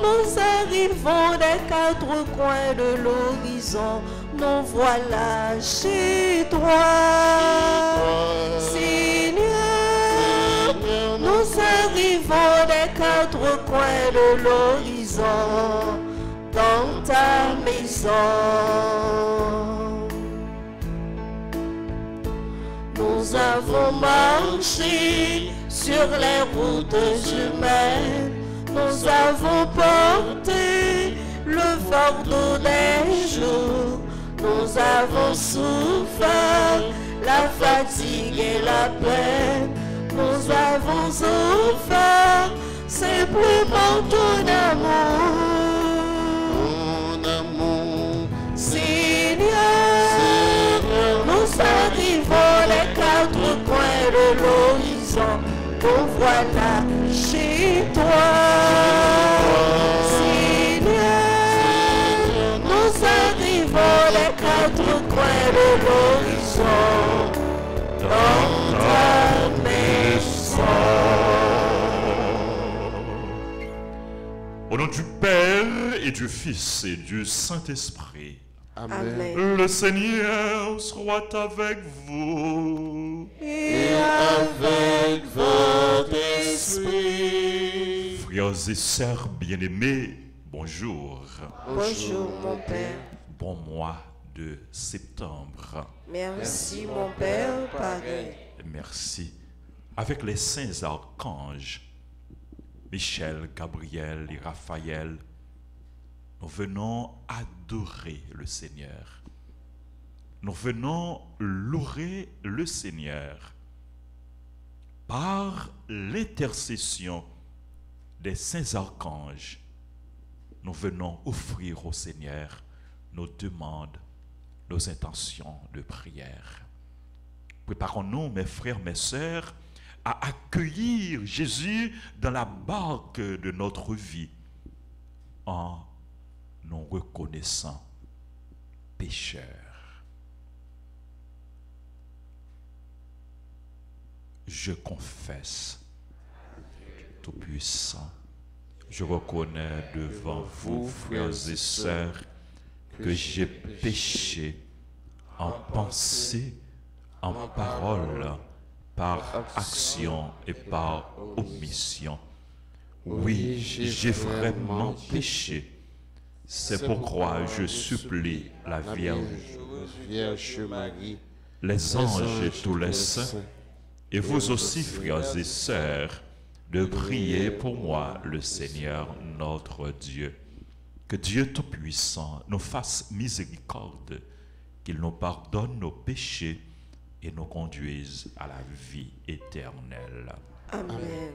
Nous arrivons des quatre coins de l'horizon, nous voilà chez toi. Seigneur, nous arrivons des quatre coins de l'horizon, dans ta maison. Nous avons marché sur les routes humaines, nous avons porté le fardeau des jours, nous avons souffert la fatigue et la peine, nous avons offert simplement ton amour. Seigneur, nous arrivons les quatre coins de l'horizon, nous voilà chez toi. Seigneur, nous arrivons les quatre coins de l'horizon, dans ta maison. Au nom du Père et du Fils et du Saint-Esprit. Amen. Le Seigneur soit avec vous. Et avec votre esprit. Frères et sœurs bien-aimés, bonjour. Bonjour mon Père. Bon mois de septembre. Merci mon Père, pareil. Merci. Avec les saints archanges, Michel, Gabriel et Raphaël, nous venons adorer le Seigneur. Nous venons louer le Seigneur par l'intercession des saints archanges. Nous venons offrir au Seigneur nos demandes, nos intentions de prière. Préparons-nous, mes frères, mes sœurs, à accueillir Jésus dans la barque de notre vie en nous reconnaissant pécheurs. Je confesse, Tout-Puissant, je reconnais devant vous, frères et sœurs, que j'ai péché en pensée, en parole, par action et par omission. Oui, j'ai vraiment péché. C'est pourquoi je supplie la Vierge Marie, les anges et tous les saints, et vous aussi, frères et sœurs, de prier pour moi, le Seigneur notre Dieu. Que Dieu Tout-Puissant nous fasse miséricorde, qu'il nous pardonne nos péchés et nous conduise à la vie éternelle. Amen.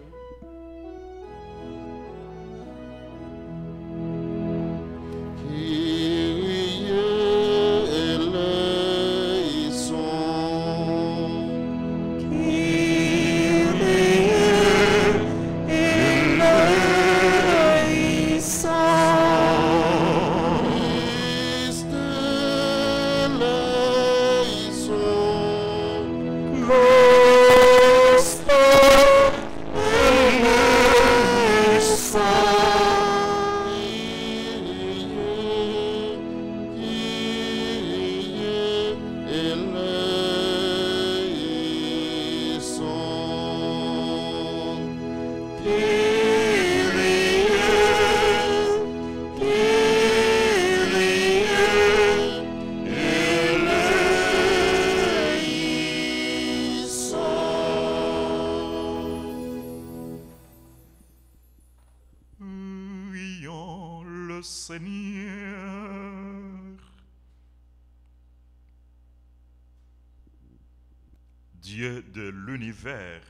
Dieu de l'univers,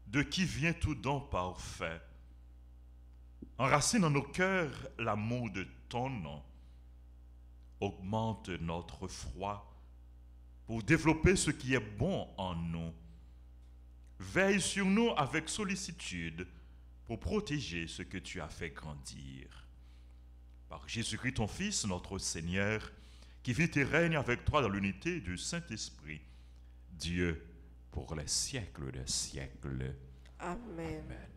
de qui vient tout don parfait, enracine dans nos cœurs l'amour de ton nom, augmente notre foi pour développer ce qui est bon en nous, veille sur nous avec sollicitude pour protéger ce que tu as fait grandir. Par Jésus-Christ, ton Fils, notre Seigneur, qui vit et règne avec toi dans l'unité du Saint-Esprit, Dieu pour les siècles des siècles. Amen. Amen.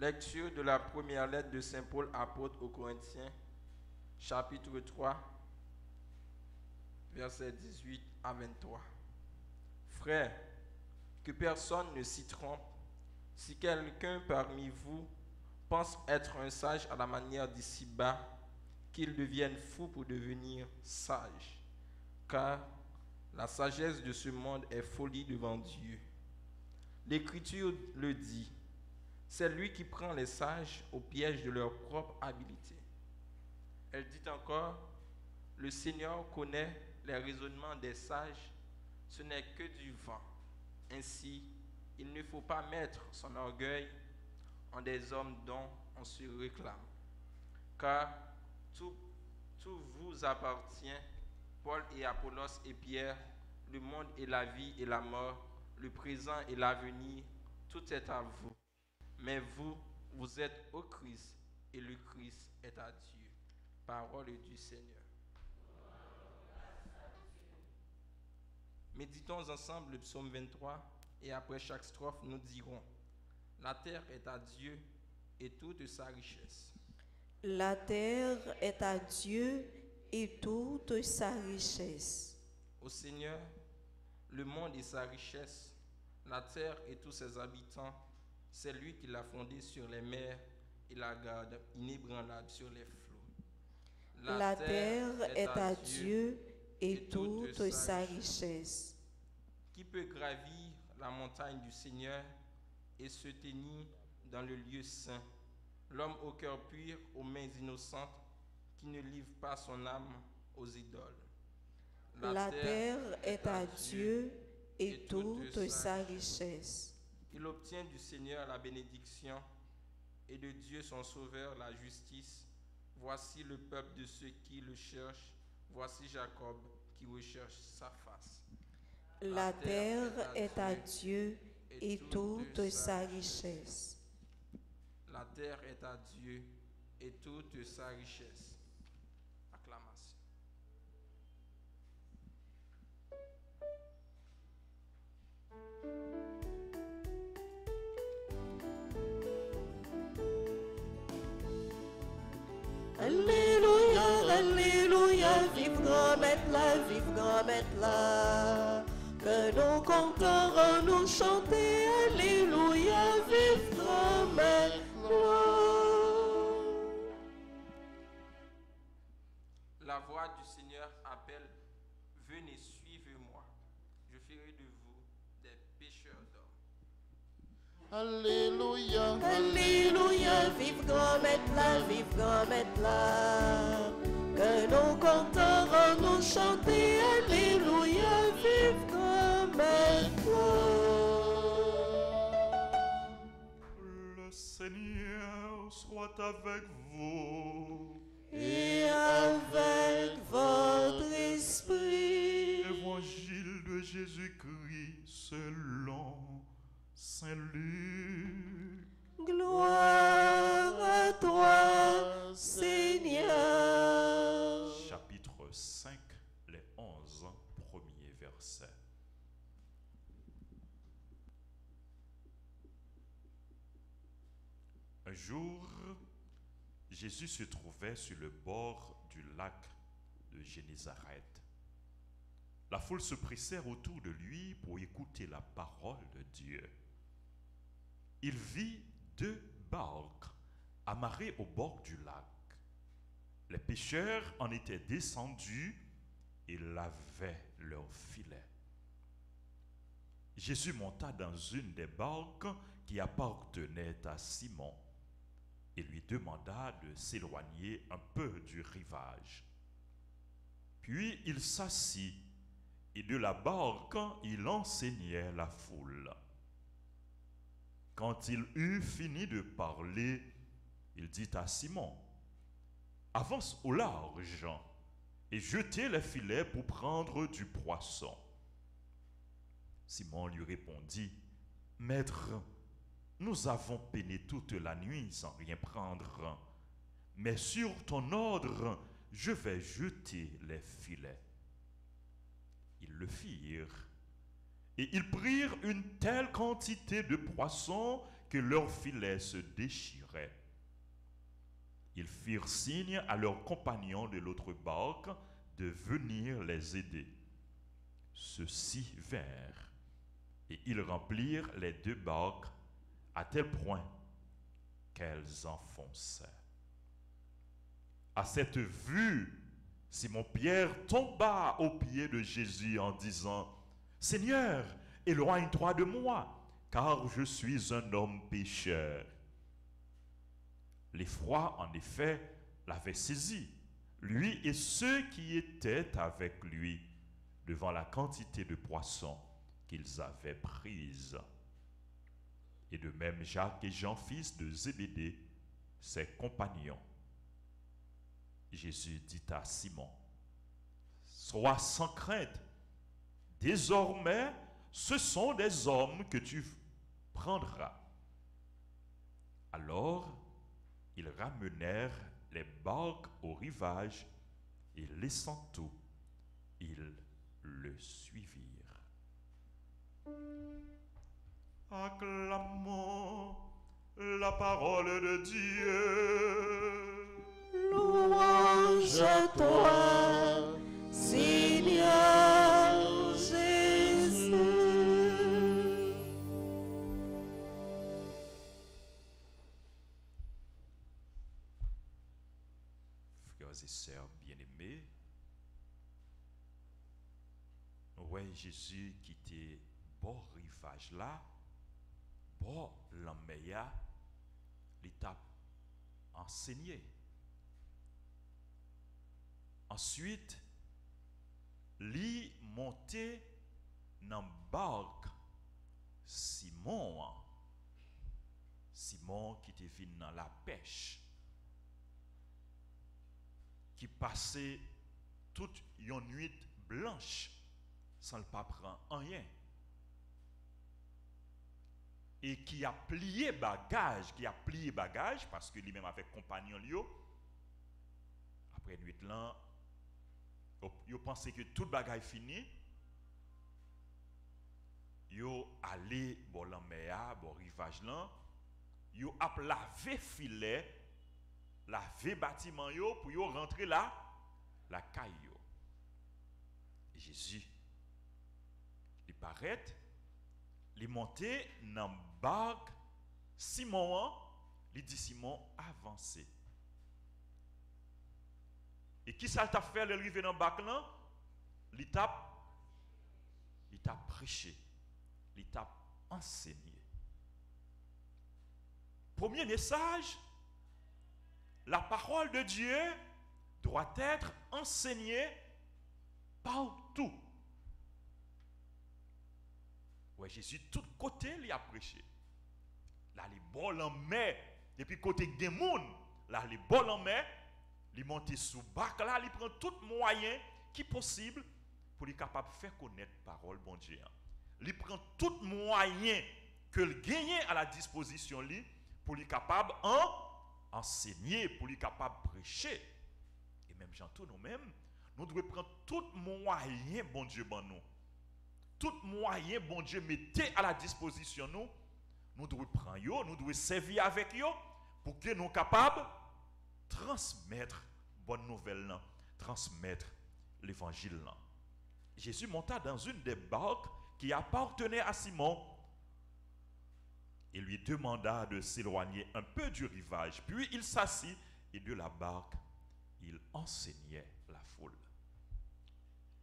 Lecture de la première lettre de Saint Paul apôtre aux Corinthiens, chapitre 3, versets 18 à 23. Frères, que personne ne s'y trompe. Si quelqu'un parmi vous pense être un sage à la manière d'ici-bas, qu'il devienne fou pour devenir sage. Car la sagesse de ce monde est folie devant Dieu. L'Écriture le dit. C'est lui qui prend les sages au piège de leur propre habileté. Elle dit encore, le Seigneur connaît les raisonnements des sages, ce n'est que du vent. Ainsi, il ne faut pas mettre son orgueil en des hommes dont on se réclame. Car tout vous appartient, Paul et Apollos et Pierre, le monde et la vie et la mort, le présent et l'avenir, tout est à vous. Mais vous, vous êtes au Christ, et le Christ est à Dieu. Parole du Seigneur. Méditons ensemble le psaume 23, et après chaque strophe, nous dirons, la terre est à Dieu et toute sa richesse. La terre est à Dieu et toute sa richesse. Au Seigneur, le monde et sa richesse, la terre et tous ses habitants, c'est lui qui l'a fondée sur les mers et la garde inébranlable sur les flots. La terre est à Dieu et toute sa richesse. Qui peut gravir la montagne du Seigneur et se tenir dans le lieu saint? L'homme au cœur pur, aux mains innocentes, qui ne livre pas son âme aux idoles. La terre est à Dieu et toute sa richesse. Il obtient du Seigneur la bénédiction et de Dieu son Sauveur la justice. Voici le peuple de ceux qui le cherchent. Voici Jacob qui recherche sa face. La terre est à Dieu et toute sa richesse. La terre est à Dieu et toute sa richesse. Acclamation. Alléluia, alléluia, vive grand-mère là, vive grand-mère là. Que nos compteurs nous chanter, alléluia, vive grand-mère là. La voix du Seigneur appelle, venez, suivez-moi. Je ferai de vous des pécheurs d'hommes. Alléluia, Alléluia, vive grand-mère là, vive grand-mère là. Que nos compteurs nous chanter, alléluia, vive grand-mère là. Le Seigneur soit avec vous. Et avec votre esprit. Évangile de Jésus-Christ selon Saint Luc. Gloire à toi, Seigneur. Chapitre 5, les 11 premiers versets. Un jour, Jésus se trouvait sur le bord du lac de Génézareth. La foule se pressait autour de lui pour écouter la parole de Dieu. Il vit 2 barques amarrées au bord du lac. Les pêcheurs en étaient descendus et lavaient leurs filets. Jésus monta dans une des barques qui appartenait à Simon et lui demanda de s'éloigner un peu du rivage. Puis il s'assit et de la barque il enseignait la foule. Quand il eut fini de parler, il dit à Simon, « Avance au large et jetez les filets pour prendre du poisson. » Simon lui répondit, « Maître, nous avons peiné toute la nuit sans rien prendre, mais sur ton ordre, je vais jeter les filets. » Ils le firent, et ils prirent une telle quantité de poissons que leurs filets se déchiraient. Ils firent signe à leurs compagnons de l'autre barque de venir les aider. Ceux-ci vinrent, et ils remplirent les 2 barques à tel point qu'elles enfonçaient. À cette vue, Simon-Pierre tomba aux pieds de Jésus en disant, « Seigneur, éloigne-toi de moi, car je suis un homme pécheur. » L'effroi, en effet, l'avait saisi, lui et ceux qui étaient avec lui, devant la quantité de poissons qu'ils avaient prise. Et de même Jacques et Jean, fils de Zébédée, ses compagnons. Jésus dit à Simon, « Sois sans crainte, désormais ce sont des hommes que tu prendras. » Alors, ils ramenèrent les barques au rivage et laissant tout, ils le suivirent. Acclamons la parole de Dieu. Louange à toi, Seigneur Jésus. Frères et sœurs bien-aimés, ouais, Jésus qui était bord rivage là, bord l'emmeya, l'étape enseigné. Ensuite, li monté dans barque Simon. Simon qui était venu dans la pêche, qui passait toute une nuit blanche sans le pas prendre rien. Et qui a plié bagage, parce que lui-même avec compagnon Lio, après nuit là, yo pensé que tout bagage fini, yo allé bon la mer, bon rivage là, yo a lavé filet, lavé bâtiment yo pour yo rentrer là, la caille yo. Jésus, il paraît, il monté dans barque Simon, il dit Simon avancez. Et qui ça t'a fait le arriver dans barque là? Il t'a prêché, il t'a enseigné. Premier message, la parole de Dieu doit être enseignée partout. Ouais, Jésus, tout côté, il a prêché. Là, les bols en mer, depuis côté des moun, là, les bols en mer, il monte sous bac, là, il prend tout moyen qui est possible pour être capable de faire connaître la parole bon Dieu. Il prend tout moyen que le gagne à la disposition lui pour être capable d'enseigner, pour être capable de prêcher. Et même j'entends nous-mêmes, nous devons prendre tout moyen bon Dieu bon nous. Tout moyen bon Dieu mettez à la disposition nous devons prendre yo, nous devons servir avec yo pour que nous soyons capables de transmettre bonne nouvelle là, transmettre l'évangile là. Jésus monta dans une des barques qui appartenait à Simon et lui demanda de s'éloigner un peu du rivage. Puis il s'assit et de la barque, il enseignait la foule.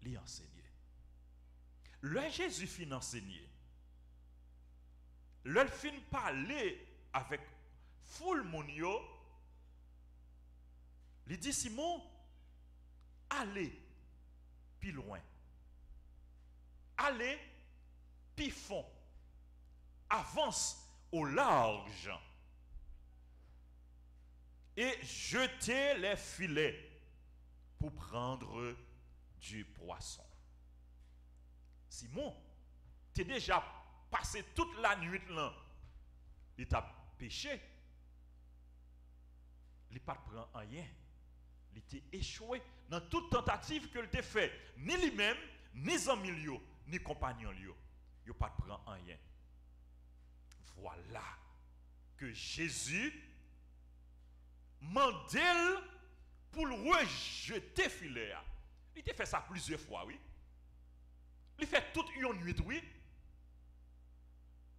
Il enseignait. Le Jésus fin enseigner. Le fin parler avec foule mon yo. Il dit Simon, allez plus loin. Allez plus fond. Avance au large. Et jetez les filets pour prendre du poisson. Simon, tu es déjà passé toute la nuit là. Il t'a péché. Il n'a pas pris rien. Il était échoué dans toute tentative que t'a fait. Ni lui-même, ni son milieu, ni compagnon. Il n'a pas pris rien. Voilà que Jésus mandel pour le rejeter filet. Il a fait ça plusieurs fois, oui. Il fait toute une nuit, oui.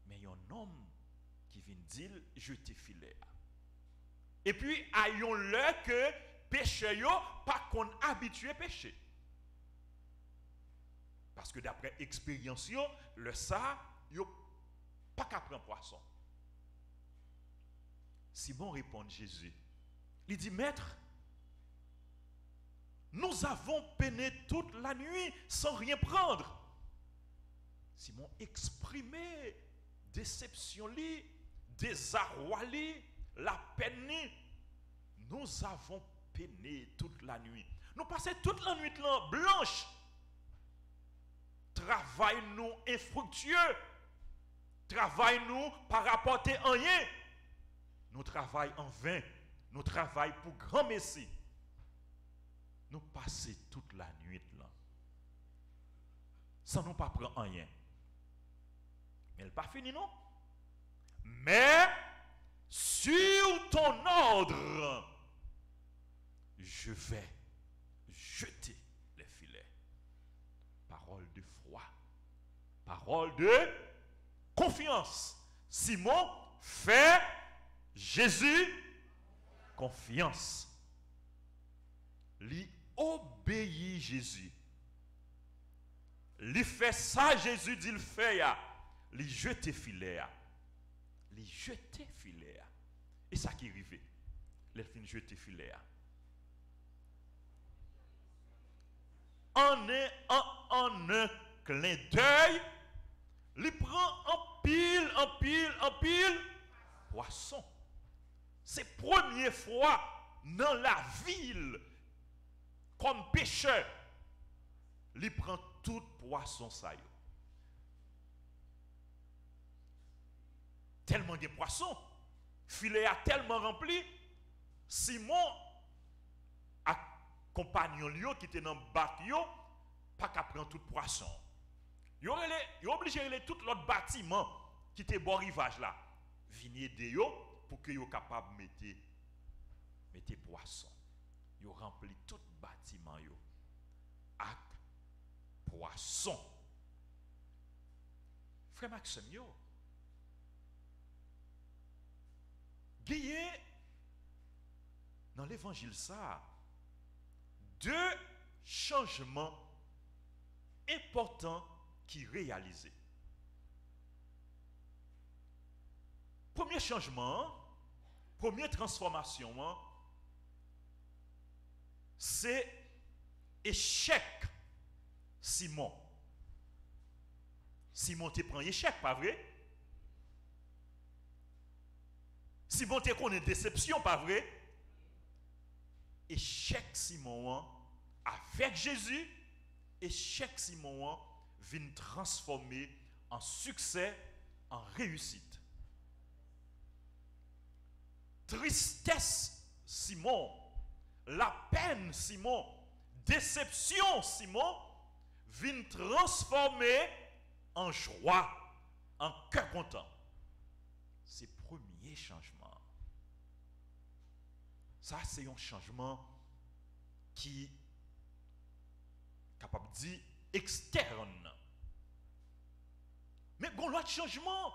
Mais il y a un homme qui vient dire jeter filet. Et puis, ayons-le que péché yo pas qu'on habitué péché. Parce que d'après expérience yo, le ça yo pas qu'à prendre poisson. Simon répond Jésus. Il dit maître, nous avons peiné toute la nuit sans rien prendre. Simon exprimé déception li, désarroi li, la peine li. Nous avons peiné toute la nuit. Nous passons toute la nuit là blanche. Travail nous infructueux. Travail nous par rapporter rien. Nous travaillons en vain. Nous travaillons pour grand Messie. Nous passons toute la nuit là. Sans nous pas prendre rien. Mais elle n'est pas fini, non? Mais sur ton ordre, je vais jeter les filets. Parole de foi. Parole de confiance. Simon fait Jésus confiance. Lui obéit Jésus. Lui fait ça, Jésus dit le fait. Lui jeter filet. Lui jeter filet. Et ça qui arrive. Il fin jeter filet. En un clin d'œil, il prend en pile poisson. C'est la première fois dans la ville, comme pêcheur, il prend tout poisson ça. Tellement de poissons, filet a tellement rempli, Simon a compagnon qui était dans le bateau, pas qu'à prendre tout poisson. Il est obligé de aller tout l'autre bâtiment qui était bon rivage là. Venir de yo pour que yo capable mettre poisson. Yo rempli tout bâtiment yo avec poisson. Frère Maxime yo. Gagné dans l'évangile ça deux changements importants qui réalisés. Premier changement, première transformation, c'est échec Simon. Simon te prend échec, pas vrai? Simon te connaît déception, pas vrai? Échec Simon avec Jésus, échec Simon vient transformer en succès, en réussite. Tristesse Simon, la peine Simon, déception Simon, vient transformer en joie, en cœur content. C'est le premier changement. Ça, c'est un changement qui est capable de dire externe. Mais il y a un autre changement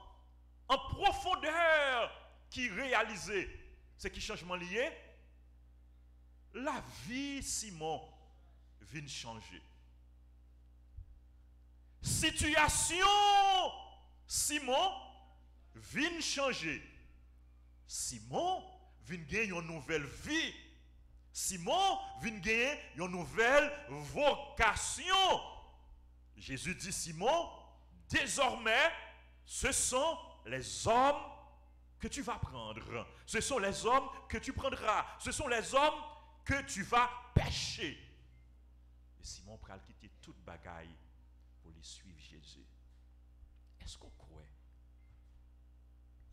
en profondeur qui est réalisé. C'est qui changement lié? La vie Simon vient changer. Situation Simon vient changer. Simon vient gagner une nouvelle vie. Simon vient gagner une nouvelle vocation. Jésus dit Simon, désormais, ce sont les hommes que tu vas prendre. Ce sont les hommes que tu prendras. Ce sont les hommes que tu vas pêcher. Et Simon pral quitter toute bagaille pour les suivre Jésus. Est-ce qu'on croit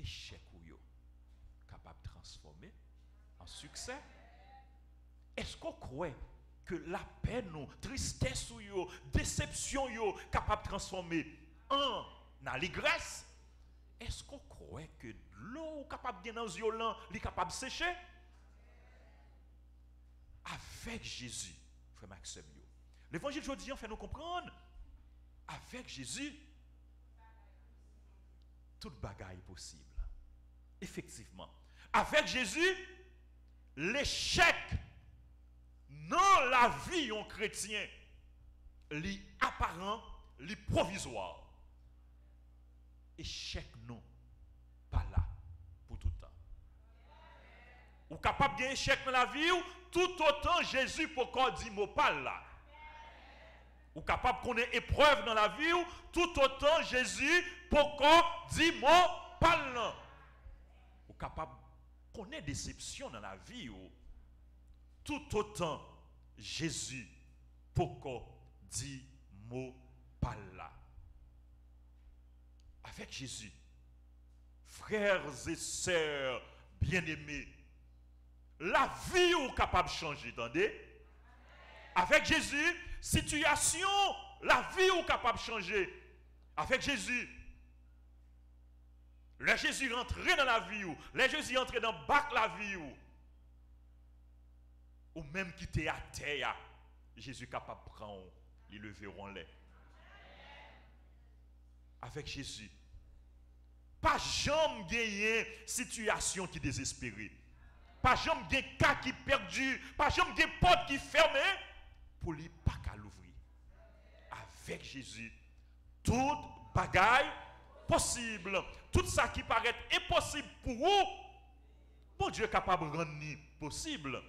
échec ou yo capable de transformer en succès? Est-ce qu'on croit que la peine ou tristesse ou yo, déception yo capable de transformer en allégresse? est-ce qu'on croit que l'eau est capable de dans yeux là, est capable de sécher? Avec Jésus, frère Maxime, l'évangile aujourd'hui fait nous comprendre, avec Jésus, toute bagaille est possible. Effectivement. Avec Jésus, l'échec dans la vie en chrétien, li apparent, li provisoire. Échec non, pas là, pour tout le temps. Ou capable d'un échec dans la vie, ou tout autant Jésus pour qu'on dit mot pas là. Ou capable qu'on ait épreuve dans la vie, ou tout autant Jésus pour qu'on dit mot pas là. Ou capable qu'on ait déception dans la vie, ou tout autant Jésus pour qu'on dit mot pas là. Avec Jésus, frères et sœurs bien-aimés, la vie est capable de changer, attendez? Avec Jésus, situation, la vie est capable de changer. Avec Jésus, le Jésus rentré dans la vie, le Jésus entré dans le bac la vie, ou même quitter à terre, Jésus est capable de prendre, les leveront les. Avec Jésus, pas jamais gagner situation qui désespérée, pas jamais gagner cas qui perdu, pas jamais gagner porte qui fermée, pour lui pas qu'à l'ouvrir. Avec Jésus, toute bagaille possible, tout ça qui paraît impossible pour vous, bon Dieu est capable de rendre possible.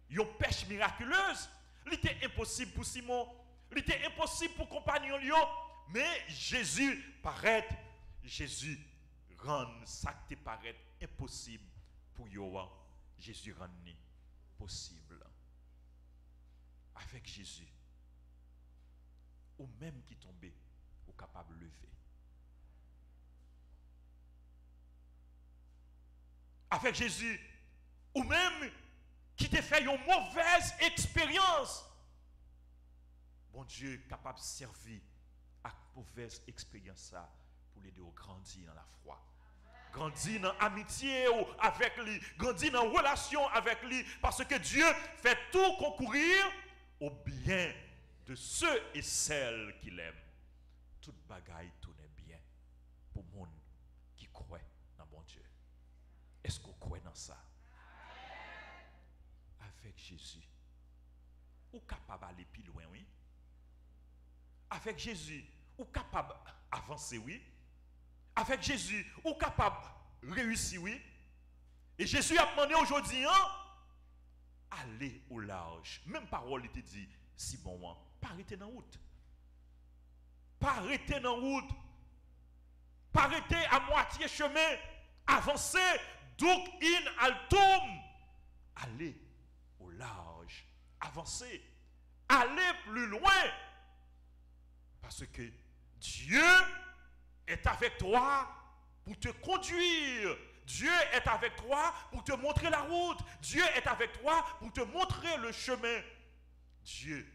Une pêche miraculeuse, il était impossible pour Simon, il était impossible pour compagnon Lyon, mais Jésus paraît, Jésus rend ça qui paraît impossible pour Yohan, Jésus rend possible. Avec Jésus, ou même qui tombait, ou capable de lever. Avec Jésus, ou même qui te fait une mauvaise expérience. Bon Dieu est capable de servir à mauvaise expérience ça pour l'aider à grandir dans la foi. Grandir dans l'amitié avec lui, grandir dans la relation avec lui, parce que Dieu fait tout concourir au bien de ceux et celles qu'il aime. Toute bagaille tourne bien pour le monde qui croit dans bon Dieu. Est-ce qu'on croit dans ça? Avec Jésus, ou capable d'aller plus loin, oui? Avec Jésus, ou capable d'avancer, oui? Avec Jésus, ou capable de réussir, oui? Et Jésus a demandé aujourd'hui, allez au large. Même parole était dit, si bon, pas arrêter dans la route. Pas arrêter dans la route. Pas arrêter à moitié chemin. Avancer, donc in altum. Allez au large. Avancer. Allez plus loin. Parce que Dieu est avec toi pour te conduire. Dieu est avec toi pour te montrer la route. Dieu est avec toi pour te montrer le chemin. Dieu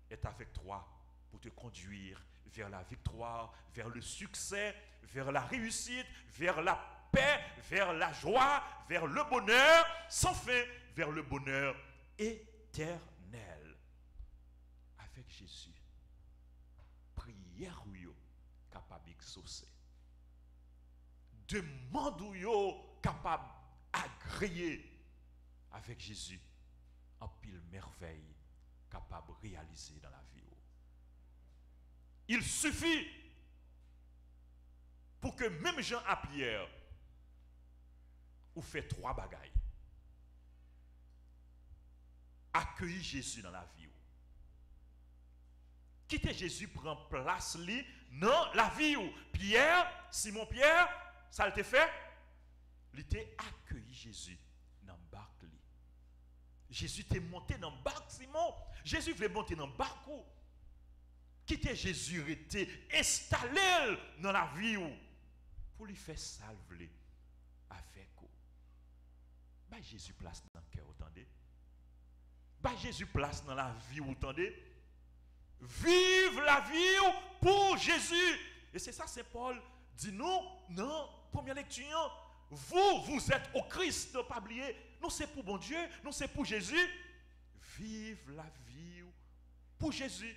est avec toi pour te conduire vers la victoire, vers le succès, vers la réussite, vers la paix, vers la joie, vers le bonheur, sans fin, vers le bonheur éternel. Avec Jésus, prière ou yo capable d'exaucer. Demande ou yo capable d'agréer. Avec Jésus, en pile merveille capable de réaliser dans la vie. Il suffit pour que même Jean à Pierre ou fait 3 bagailles. Accueillir Jésus dans la vie. Quitter Jésus prend place li dans la vie. Pierre, Simon Pierre, ça le fait. Il était accueilli Jésus dans le barque. Jésus était monté dans le barque, Simon. Jésus voulait monter dans le barque. Quitter Jésus était installé dans la vie pour lui faire salver avec vous. Bah Jésus place dans le cœur, attendez. Bah Jésus place dans la vie, attendez. Vive la vie pour Jésus. Et c'est ça, Saint Paul Dis-nous, non, première lecture, vous êtes au Christ, ne pas oublier. Nous, c'est pour bon Dieu, nous, c'est pour Jésus. Vive la vie pour Jésus.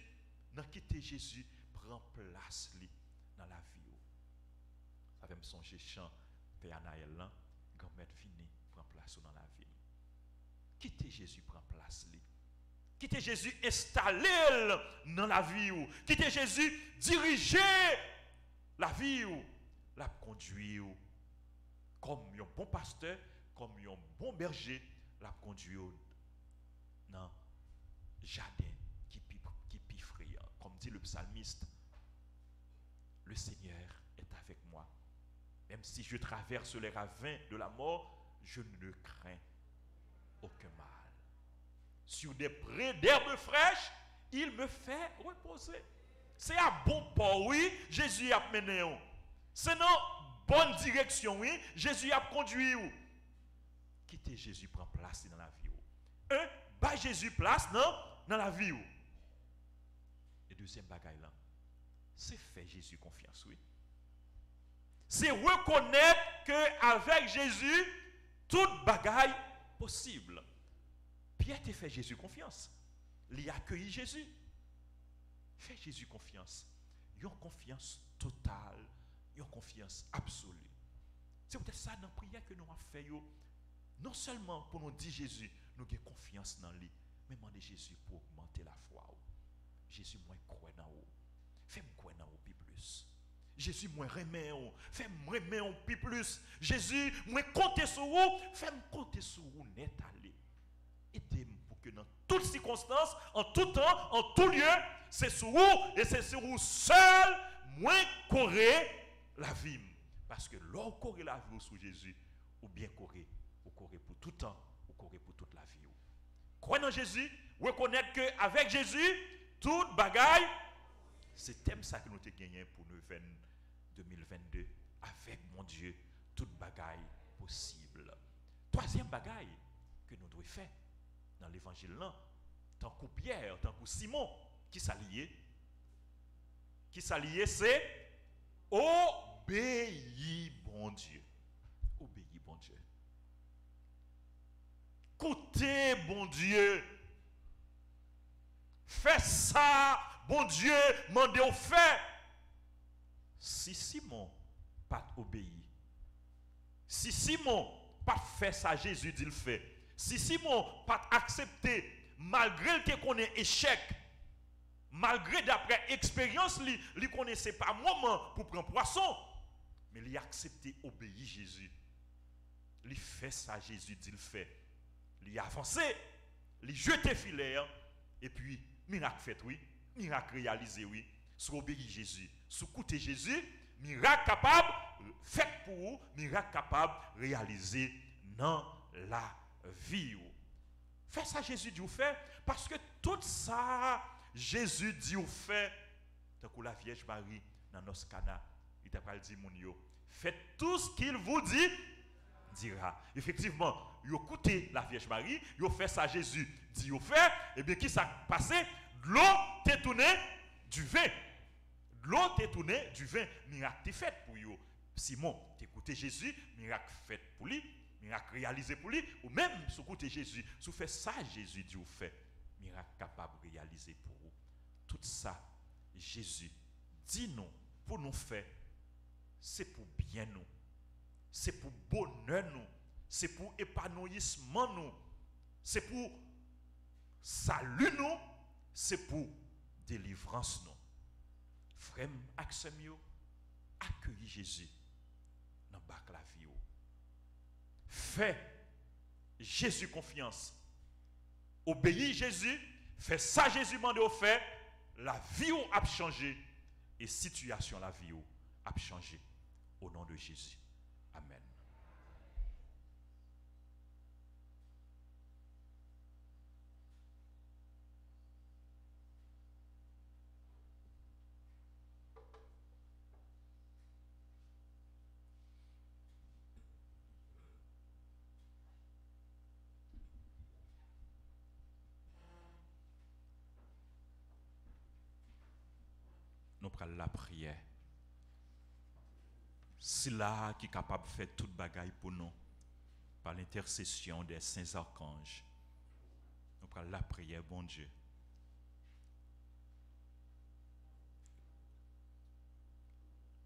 Non, quitter Jésus, prend place dans la vie. Ça fait me songer chant Père Naël, grand-mère fini, prend place dans la vie. Quitter Jésus, prend place. Quitter Jésus, installer dans la vie. Quitter Jésus, diriger la vie. La conduire. Comme un bon pasteur, comme un bon berger, la conduire dans le jardin qui piffre. Comme dit le psalmiste, le Seigneur est avec moi. Même si je traverse les ravins de la mort, je ne crains aucun mal. Sur des prés d'herbes fraîches, il me fait reposer. C'est à bon port, oui, Jésus a mené. C'est dans bonne direction, oui, Jésus a conduit. Quitter Jésus prend place dans la vie. Bas Jésus place dans la vie. Et deuxième bagaille là, c'est faire Jésus confiance, oui. C'est reconnaître qu'avec Jésus, toute bagaille possible. Pierre t'a fait Jésus confiance. Il a accueilli Jésus. Fais Jésus confiance. Une confiance totale, une confiance absolue. C'est peut-être ça dans la prière que nous avons fait. Non seulement pour nous dire Jésus, nous avons confiance dans lui, mais demander Jésus pour augmenter la foi. Jésus, moi, crois dans vous. Fais-moi croire dans vous plus. Jésus, moi, remets vous. Fais-moi remets vous plus. Jésus, moi, comptez sur vous. Fais-moi compter sur vous net aller. Aidez-moi pour que dans toutes circonstances, en tout temps, en tout lieu, c'est sur vous et c'est sur vous seul, moi, courir la vie. Parce que l'on courir la vie sous Jésus, ou bien courir pour tout temps, ou courir pour toute la vie. Croyez dans Jésus, reconnaître qu'avec Jésus, toute bagaille, c'est thème ça que nous avons gagné pour 2022. Avec mon Dieu, toute bagaille possible. Troisième bagaille que nous devons faire dans l'évangile là, tant que Pierre, tant que Simon, qui s'alliait, c'est obéir bon Dieu. Obéir bon Dieu. Écoutez bon Dieu. Fais ça, bon Dieu, mandez au fait. Si Simon pas obéi, si Simon pas fait ça, Jésus dit le fait. Si Simon pas accepté, malgré qu'il connaît échec, malgré d'après expérience, il connaissait pas moment pour prendre poisson, mais il a accepté obéir Jésus. Il fait ça, Jésus dit le fait. Il a avancé, il jeté filet, et puis miracle fait, oui. Miracle réalisé, oui. Sous obéir Jésus, sous écouter Jésus, miracle capable, fait pour vous, miracle capable, réalisé dans la vie. Faites ça, Jésus dit, vous fait, parce que tout ça, Jésus dit, vous fait, tant que la Vierge Marie, dans nos Cana, il t'a pas dit, mon yo, faites tout ce qu'il vous dit, dira. Effectivement, vous écoutez la Vierge Marie, vous fait ça, Jésus dit, vous fait, et bien, qui s'est passé? De l'eau t'est tourné du vin. De l'eau t'est tourné du vin. Miracle fait pour vous. Simon, t'écoutez Jésus, miracle fait pour lui, miracle réalisé pour lui, ou même si vous écoutez Jésus, si vous faites ça, Jésus dit, vous fait, miracle capable de réaliser pour vous. Tout ça, Jésus dit nous, pour nous faire, c'est pour bien nous, c'est pour bonheur nous, c'est pour épanouissement nous, c'est pour salut nous, c'est pour délivrance nous. Frère, accueillez Jésus dans la vie. Fais Jésus confiance. Obéis Jésus. Fais ça Jésus m'a fait. La vie a changé. Et situation la vie a changé. Au nom de Jésus. Amen. Nous prenons la prière. C'est là qui est capable de faire toute bagaille pour nous, par l'intercession des saints archanges. Nous prenons la prière, bon Dieu.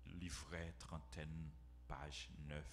Livret trentaine, page 9.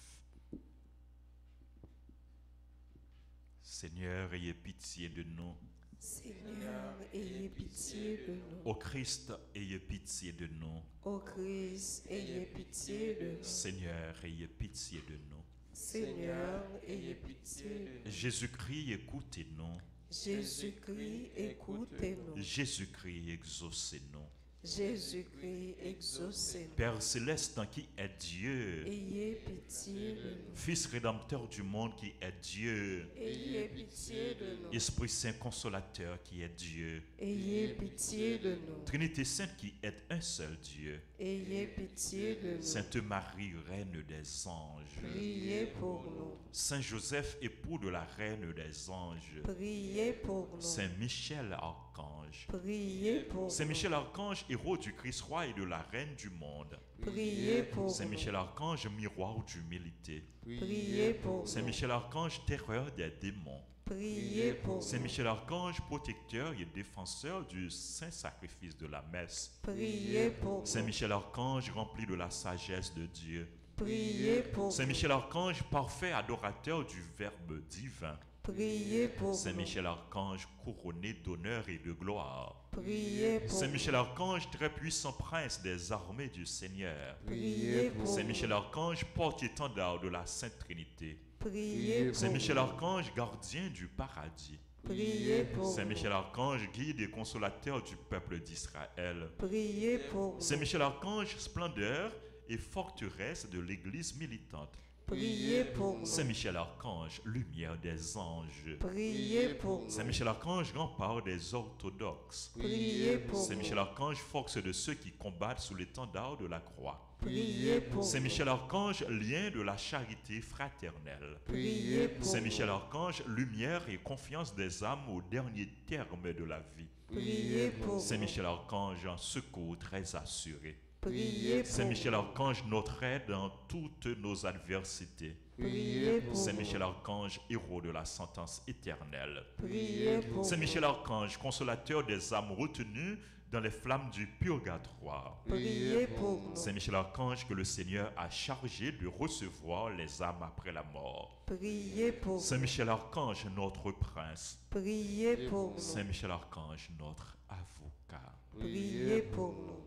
Seigneur, ayez pitié de nous. Seigneur, ayez pitié de nous. Ô Christ, ayez pitié de nous. Ô Christ, ayez pitié de nous. Seigneur, ayez pitié de nous. Seigneur, ayez pitié de nous. Jésus-Christ, écoutez-nous. Jésus-Christ, écoutez-nous. Jésus-Christ, exaucez-nous. Jésus-Christ, exaucez-nous. Père céleste qui est Dieu, Ayez pitié de nous. Fils rédempteur du monde qui est Dieu, Ayez pitié de nous. Esprit Saint consolateur qui est Dieu, Ayez pitié de nous. Trinité Sainte qui est un seul Dieu, Ayez pitié de nous. Sainte Marie, Reine des anges, Priez pour nous. Saint Joseph, époux de la Reine des anges, Priez pour nous. Saint Michel, archange, Priez pour Saint nous. Michel, archange, héros du Christ roi et de la Reine du monde, Priez pour Saint nous. Michel, archange, miroir d'humilité, Priez pour Saint nous. Michel, archange, terreur des démons, Priez pour Saint nous. Michel, archange, protecteur et défenseur du saint sacrifice de la messe, Priez pour Saint nous. Michel, archange, rempli de la sagesse de Dieu, Priez pour Saint nous. Michel, archange, parfait adorateur du Verbe divin, Priez pour Saint nous. Michel, archange, couronné d'honneur et de gloire, Priez pour Saint nous. Michel, archange, très puissant prince des armées du Seigneur, Priez pour Saint nous. Michel, archange, porte-étendard de la Sainte Trinité, Priez Saint pour Michel, nous. archange, gardien du paradis, Priez pour Saint nous. Michel, archange, guide et consolateur du peuple d'Israël, Priez pour nous. Saint Michel, archange, splendeur et forteresse de l'Église militante, Priez pour nous. Saint Michel, archange, lumière des anges, Priez pour nous. Saint Michel, archange, rempart des orthodoxes, Priez pour Saint nous. Michel, archange, force de ceux qui combattent sous l'étendard de la croix, Priez pour Saint nous. Michel, archange, lien de la charité fraternelle, Priez pour Saint nous. Michel, archange, lumière et confiance des âmes au dernier terme de la vie, Priez pour Saint nous. Michel, archange, un secours très assuré, Priez pour Saint Michel, nous. archange, notre aide dans toutes nos adversités, Priez pour Saint nous. Michel, archange, héros de la sentence éternelle, Priez pour Saint nous. Michel, archange, consolateur des âmes retenues dans les flammes du purgatoire, Priez pour nous. Saint Michel, archange, que le Seigneur a chargé de recevoir les âmes après la mort, Priez pour Saint nous. Michel, archange, notre prince, Priez pour nous. Saint Michel, archange, notre avocat, Priez pour nous.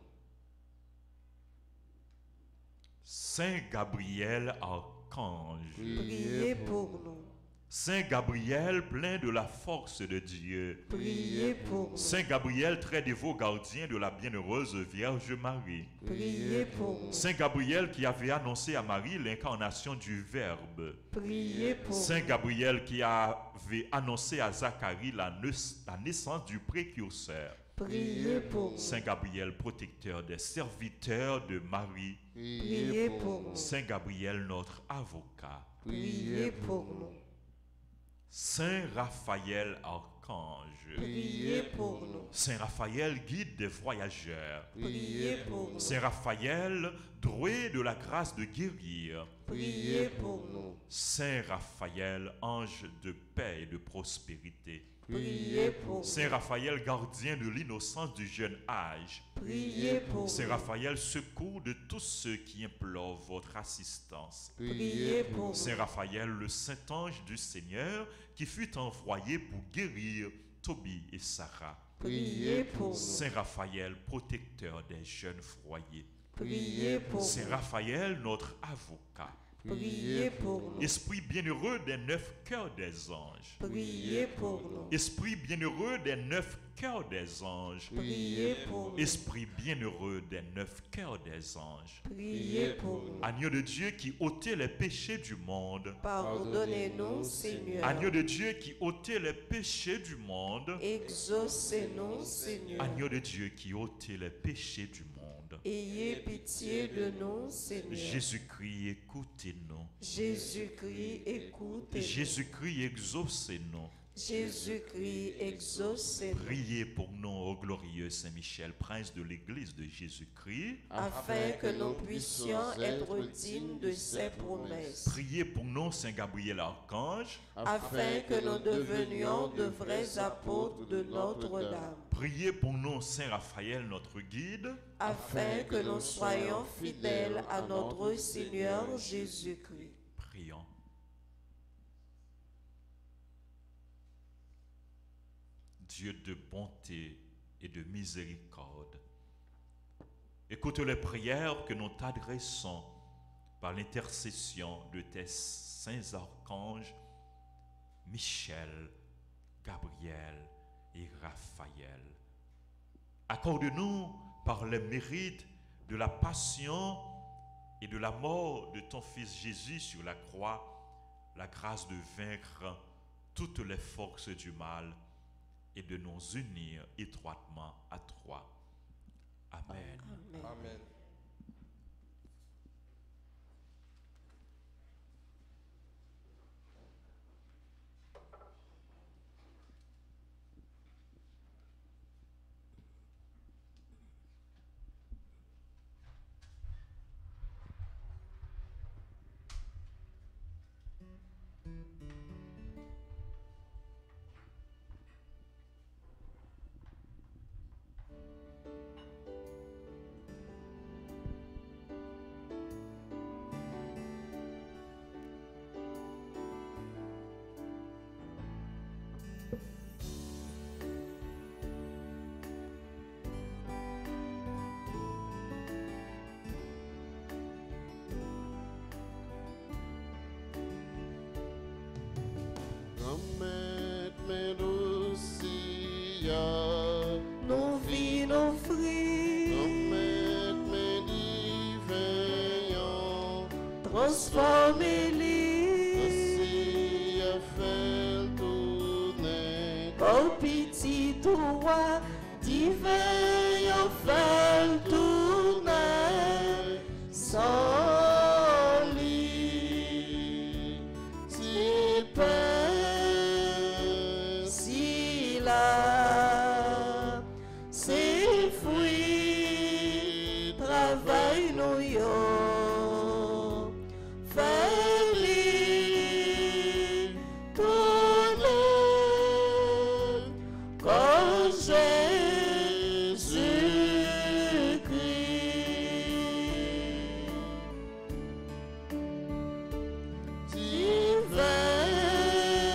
Saint Gabriel, archange, Priez pour nous. Saint Gabriel, plein de la force de Dieu, Priez pour nous. Saint Gabriel, très dévot gardien de la bienheureuse Vierge Marie, Priez pour nous. Saint Gabriel qui avait annoncé à Marie l'incarnation du Verbe, Priez pour Saint nous. Gabriel qui avait annoncé à Zacharie la naissance du précurseur, Priez pour nous. Saint Gabriel, protecteur des serviteurs de Marie, Priez pour nous. Saint Gabriel, notre avocat, Priez pour nous. Saint Raphaël, archange, Priez pour nous. Saint Raphaël, guide des voyageurs, Priez pour nous. Saint Raphaël, doué de la grâce de guérir, Priez pour nous. Saint Raphaël, ange de paix et de prospérité, Priez pour nous. Saint Raphaël, gardien de l'innocence du jeune âge, Priez pour Saint nous. Raphaël, secours de tous ceux qui implorent votre assistance, Priez pour Saint nous. Raphaël, le saint ange du Seigneur, qui fut envoyé pour guérir Tobie et Sarah, Priez pour nous. Saint Raphaël, protecteur des jeunes foyers, Priez pour Saint nous. Raphaël, notre avocat, Priez pour nous. Esprit bienheureux des 9 cœurs des anges, Priez pour nous. Esprit bienheureux des 9 cœurs des anges, Priez pour nous. Esprit bienheureux des 9 cœurs des anges, Priez pour nous. Agneau de Dieu qui ôtait les péchés du monde, Pardonnez-nous, Seigneur. Agneau de Dieu qui ôtait les péchés du monde, Exaucez-nous, Seigneur. Agneau de Dieu qui ôtait les péchés du monde. Ayez pitié de nous, Seigneur. Jésus-Christ, écoutez-nous. Jésus-Christ, écoutez-nous. Jésus-Christ, exaucez-nous. Jésus-Christ, exaucez-nous. Priez pour nous, ô glorieux Saint Michel, prince de l'Église de Jésus-Christ, Afin que nous puissions être dignes de ses promesses. priez pour nous, Saint Gabriel Archange, Afin que nous devenions de vrais apôtres de Notre-Dame. priez pour nous, Saint Raphaël, notre guide, Afin que nous soyons fidèles à notre Seigneur Jésus-Christ. prions. Dieu de bonté et de miséricorde, écoute les prières que nous t'adressons par l'intercession de tes saints archanges Michel, Gabriel et Raphaël. Accorde-nous par les mérites de la passion et de la mort de ton Fils Jésus sur la croix, la grâce de vaincre toutes les forces du mal et de nous unir étroitement à toi. Amen. Amen. Amen. Nos vies, nos fruits, transformez-les. Au petit roi divin, au fait tourner sans lui. Si pain, si là, c'est fruits, travail nous yo. Fais-les tourner comme Jésus-Christ.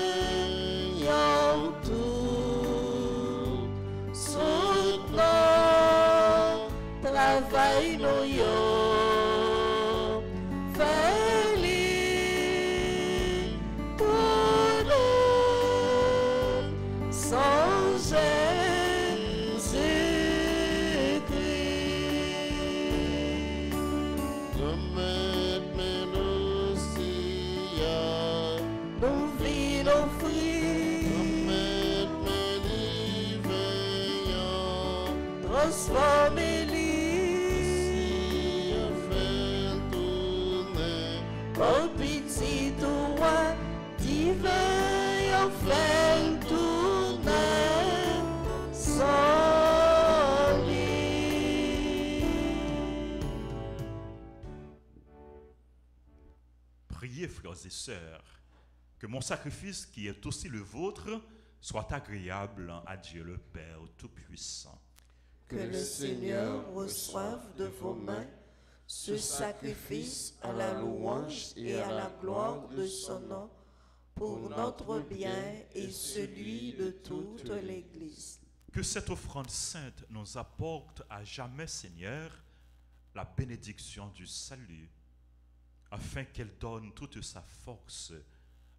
Divin en tout, soutenant, travail nous yo. Fais-les tourner sans Jésus-Christ. Nos vies, nos fruits, transformez-les. Au petit roi divin, en fait tourner sans lui. Priez, frères et sœurs, que mon sacrifice, qui est aussi le vôtre, soit agréable à Dieu le Père Tout-Puissant. Que le Seigneur reçoive de vos mains ce sacrifice à la louange et à la gloire de son nom, pour notre bien et celui de toute l'Église. Que cette offrande sainte nous apporte à jamais, Seigneur, la bénédiction du salut, afin qu'elle donne toute sa force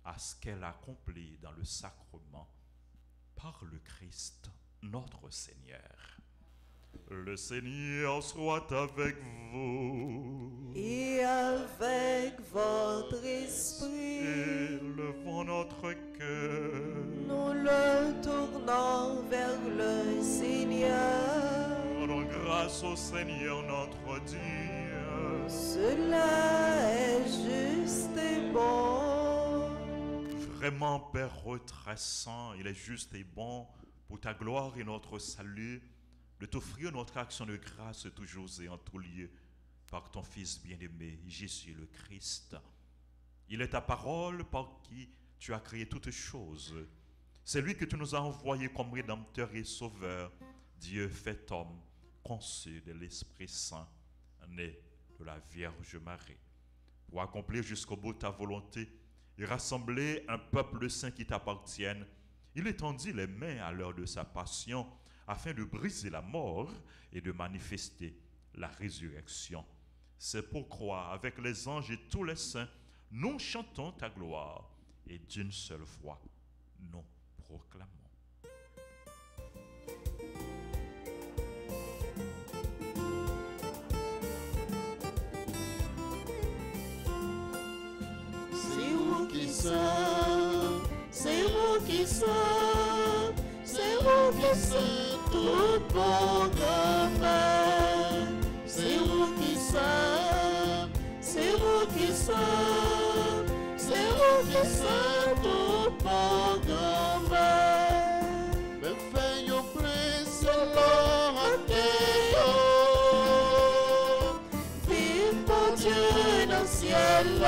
à ce qu'elle accomplit dans le sacrement, par le Christ, notre Seigneur. Le Seigneur soit avec vous. Et avec votre esprit, Élevons notre cœur. nous le tournons vers le Seigneur. Rendons grâce au Seigneur notre Dieu. Cela est juste et bon. vraiment, Père très saint, il est juste et bon pour ta gloire et notre salut de t'offrir notre action de grâce toujours et en tout lieu par ton Fils bien-aimé, Jésus le Christ. Il est ta parole par qui tu as créé toutes choses. C'est lui que tu nous as envoyé comme Rédempteur et Sauveur, Dieu fait homme, conçu de l'Esprit Saint, né de la Vierge Marie, pour accomplir jusqu'au bout ta volonté et rassembler un peuple saint qui t'appartienne. Il étendit les mains à l'heure de sa passion afin de briser la mort et de manifester la résurrection. C'est pourquoi, avec les anges et tous les saints, nous chantons ta gloire et d'une seule voix, nous proclamons. C'est vous qui saint, c'est vous qui saint, c'est vous qui saint, tout programme. C'est vous qui saint, c'est vous qui saint, c'est vous qui saint, tout programme. Me fait yon plaisir, Lord, vive mon Dieu dans le ciel.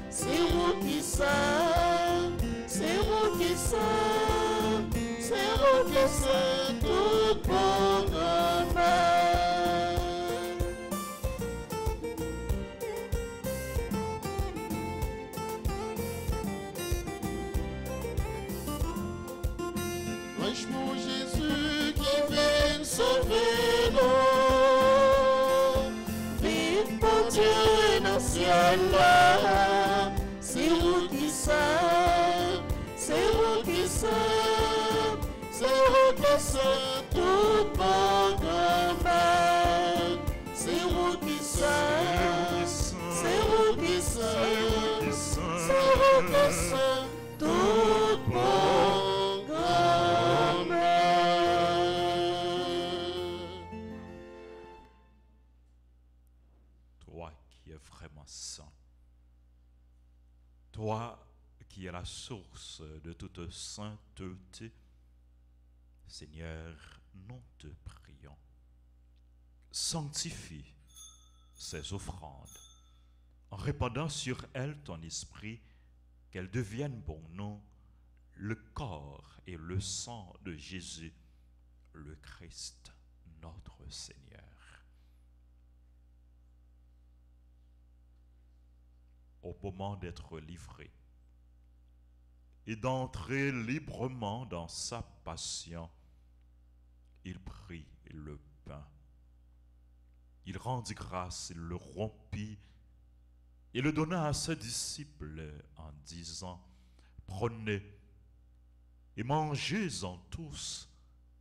C'est vous qui saint, c'est vous qui saint, c'est vous qui saint, tout programme. Wesh mon Jésus qui vient sauver nous. Vive mon Dieu dans le ciel. C'est vous qui saint, c'est vous qui saint, c'est vous qui saint, tout programme. C'est vous qui saint, c'est vous qui saint, c'est vous qui saint, tout programme. Toi qui es vraiment saint, toi qui es la source de toute sainteté, Seigneur, nous te prions. Sanctifie ces offrandes en répandant sur elles ton esprit, qu'elles deviennent pour nous le corps et le sang de Jésus, le Christ, notre Seigneur. Au moment d'être livré et d'entrer librement dans sa passion, il prit le pain. Il rendit grâce, il le rompit et le donna à ses disciples en disant, « Prenez et mangez-en tous,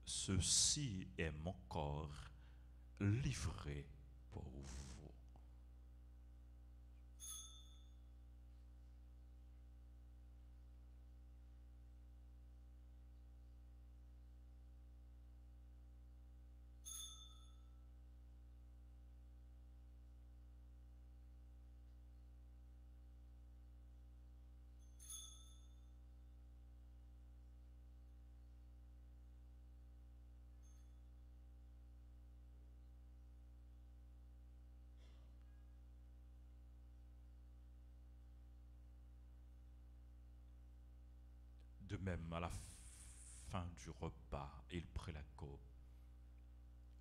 ceci est mon corps livré pour vous. » De même, à la fin du repas, il prit la coupe.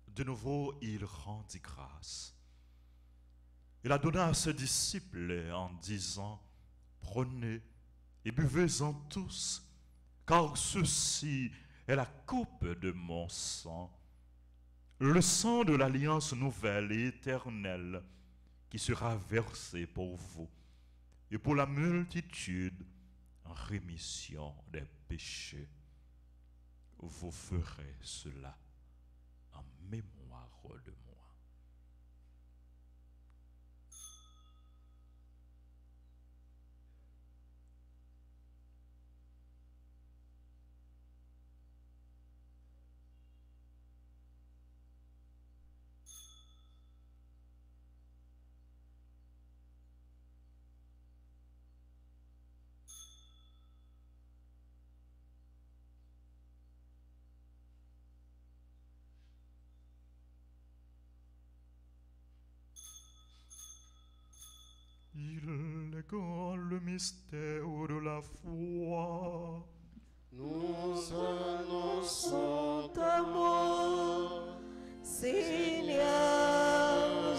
De nouveau, il rendit grâce. Il la donna à ses disciples en disant, « Prenez et buvez-en tous, car ceci est la coupe de mon sang, le sang de l'alliance nouvelle et éternelle qui sera versé pour vous et pour la multitude en rémission des péchés. Vous ferez cela en mémoire de moi. » Il est grand le mystère de la foi. Nous annonçons ta mort, Seigneur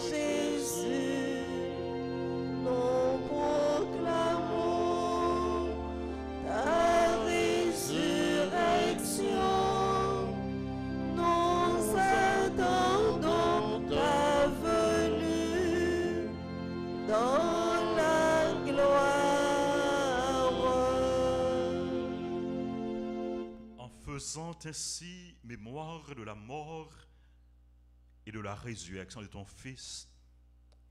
Jésus. Nous proclamons ta résurrection. Nous attendons ta venue dans la gloire. En faisant ainsi mémoire de la mort et de la résurrection de ton Fils,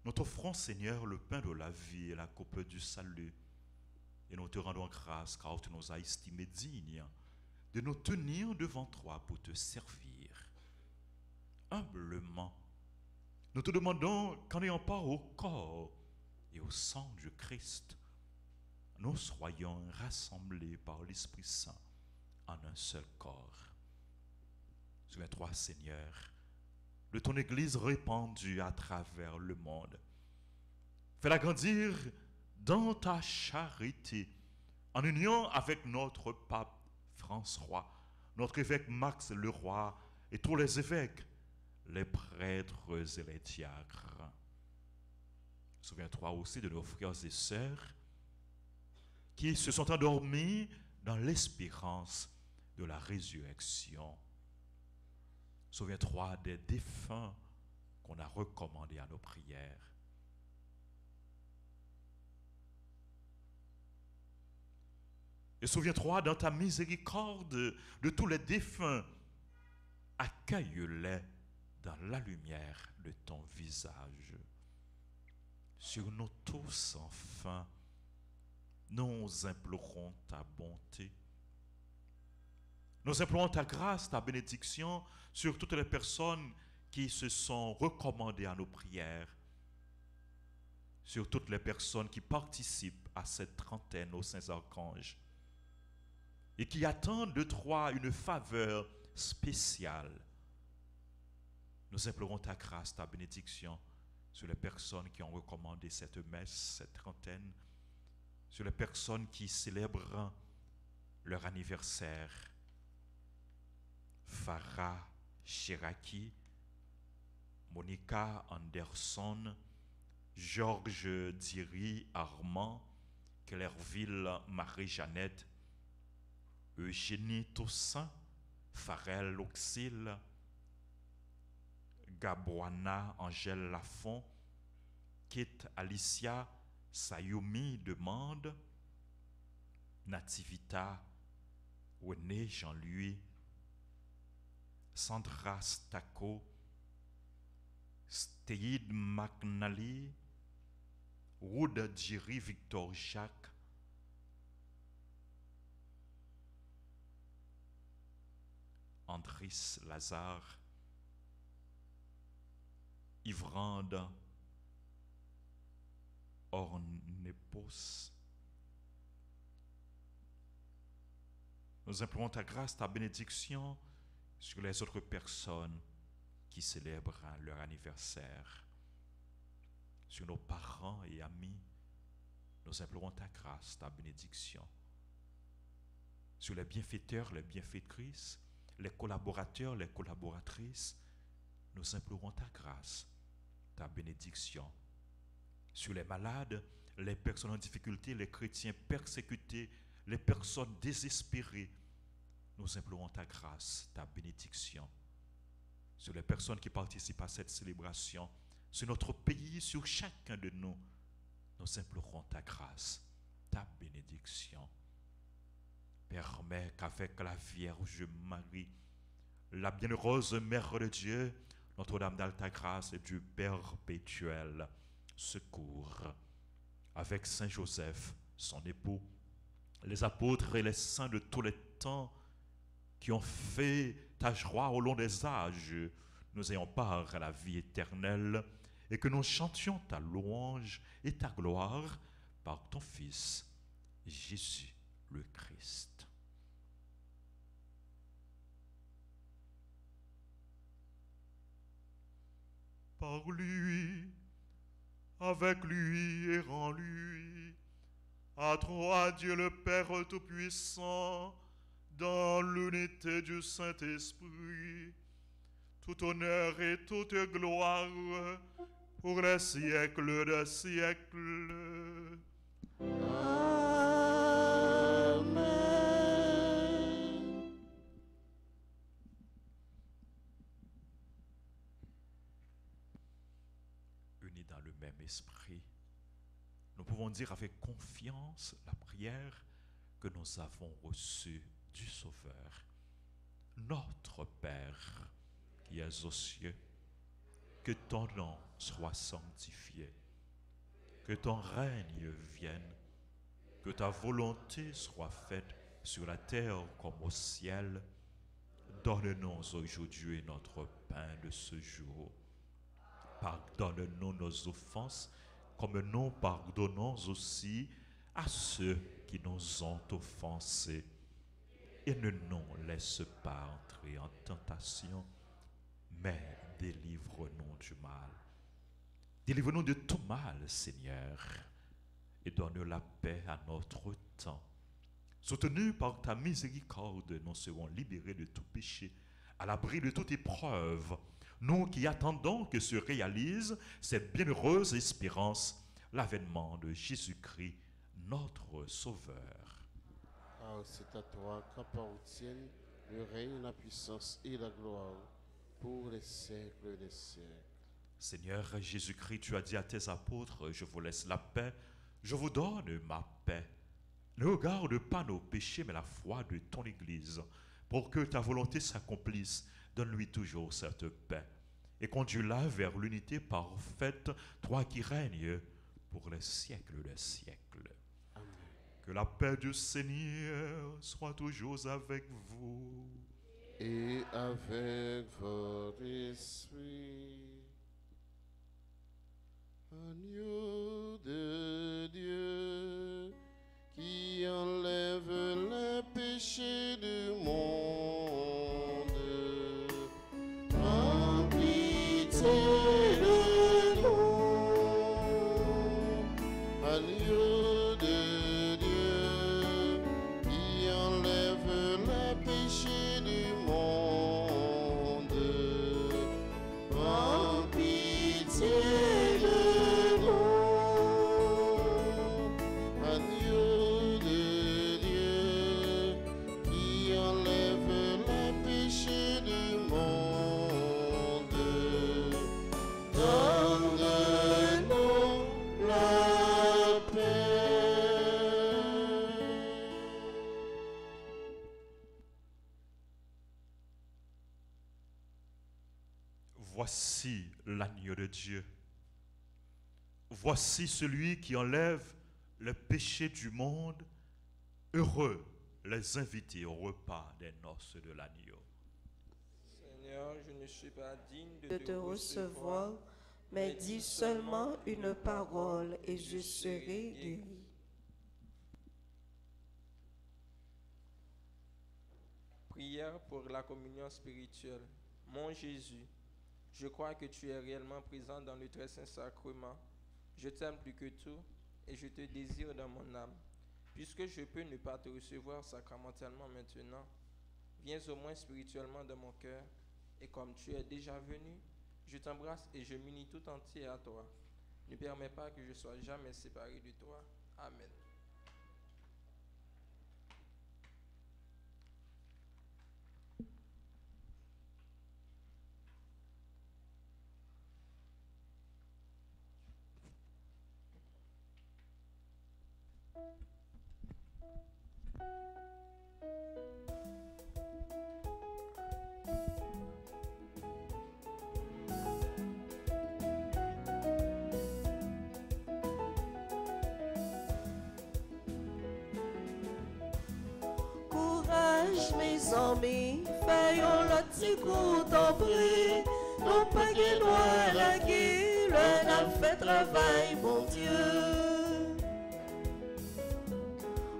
nous t'offrons, Seigneur, le pain de la vie et la coupe du salut. Et nous te rendons grâce car tu nous as estimés dignes de nous tenir devant toi pour te servir. Humblement, nous te demandons qu'en ayant part au corps et au sang du Christ, nous soyons rassemblés par l'Esprit Saint en un seul corps. Souviens-toi, Seigneur, de ton Église répandue à travers le monde. Fais-la grandir dans ta charité, en union avec notre pape François, notre évêque Max Leroy et tous les évêques, les prêtres et les diacres. Souviens-toi aussi de nos frères et sœurs qui se sont endormis dans l'espérance de la résurrection. Souviens-toi des défunts qu'on a recommandés à nos prières. Et souviens-toi dans ta miséricorde de tous les défunts. Accueille-les dans la lumière de ton visage. Sur nous tous, enfin, nous implorons ta bonté. Nous implorons ta grâce, ta bénédiction sur toutes les personnes qui se sont recommandées à nos prières, sur toutes les personnes qui participent à cette trentaine aux Saints Archanges et qui attendent de toi une faveur spéciale. Nous implorons ta grâce, ta bénédiction sur les personnes qui ont recommandé cette messe, cette trentaine, sur les personnes qui célèbrent leur anniversaire. Farah Chiraki, Monica Anderson, Georges Diri Armand, Clairville Marie-Jeannette, Eugénie Toussaint, Farel Auxil, Gaboana Angèle Lafont, Kate Alicia Sayoumi Demande, Nativita René Jean-Louis, Sandra Stako, Stéide McNally, Rude Djiri Victor Jacques, Andris Lazare, Yvrande Ornepos. Nous implorons ta grâce, ta bénédiction sur les autres personnes qui célèbrent leur anniversaire, sur nos parents et amis. Nous implorons ta grâce, ta bénédiction sur les bienfaiteurs, les bienfaitrices, les collaborateurs, les collaboratrices. Nous implorons ta grâce, ta bénédiction sur les malades, les personnes en difficulté, les chrétiens persécutés, les personnes désespérées. Nous implorons ta grâce, ta bénédiction sur les personnes qui participent à cette célébration, sur notre pays, sur chacun de nous. Nous implorons ta grâce, ta bénédiction. Permets qu'avec la Vierge Marie, la bienheureuse Mère de Dieu, Notre-Dame d'Alta Grâce et du perpétuel secours, avec Saint Joseph, son époux, les apôtres et les saints de tous les temps qui ont fait ta joie au long des âges, nous ayons part à la vie éternelle et que nous chantions ta louange et ta gloire par ton Fils, Jésus le Christ. Par lui, avec lui et en lui, à toi Dieu le Père Tout-Puissant, dans l'unité du Saint-Esprit, tout honneur et toute gloire pour les siècles des siècles. Amen. Unis dans le même esprit, nous pouvons dire avec confiance la prière que nous avons reçue du Sauveur. Notre Père qui es aux cieux, que ton nom soit sanctifié, que ton règne vienne, que ta volonté soit faite sur la terre comme au ciel. Donne-nous aujourd'hui notre pain de ce jour. Pardonne-nous nos offenses, comme nous pardonnons aussi à ceux qui nous ont offensés. Et ne nous laisse pas entrer en tentation, mais délivre-nous du mal. Délivre-nous de tout mal, Seigneur, et donne la paix à notre temps. Soutenus par ta miséricorde, nous serons libérés de tout péché, à l'abri de toute épreuve, nous qui attendons que se réalise cette bienheureuse espérance, l'avènement de Jésus-Christ, notre Sauveur. Car c'est à toi qu'appartiennent le règne, la puissance et la gloire pour les siècles des siècles. Seigneur Jésus-Christ, tu as dit à tes apôtres, je vous laisse la paix, je vous donne ma paix. Ne regarde pas nos péchés, mais la foi de ton Église. Pour que ta volonté s'accomplisse, donne-lui toujours cette paix. Et conduis-la vers l'unité parfaite, toi qui règnes pour les siècles des siècles. Amen. Que la paix du Seigneur soit toujours avec vous. Et avec votre esprit. Agneau de Dieu, qui enlève les péchés du monde, prends pitié de nous. Agneau de Dieu, qui enlève les péchés du monde, prends pitié de nous. Agneau de Dieu, qui enlève les péchés du monde, donne-nous la paix. Voici l'agneau de Dieu. Voici celui qui enlève le péché du monde. Heureux les invités au repas des noces de l'agneau. Seigneur, je ne suis pas digne De te recevoir, mais dis seulement une parole et je serai guéri. Prière pour la communion spirituelle. Mon Jésus, je crois que tu es réellement présent dans le très saint sacrement. Je t'aime plus que tout et je te désire dans mon âme. Puisque je peux ne pas te recevoir sacramentellement maintenant, viens au moins spirituellement dans mon cœur. Et comme tu es déjà venu, je t'embrasse et je m'unis tout entier à toi. Ne permets pas que je sois jamais séparé de toi. Amen. Courage mes amis, faisons le petit coup d'abri. Non pas qu'il doit la guerre, le n'a fait travail, mon Dieu.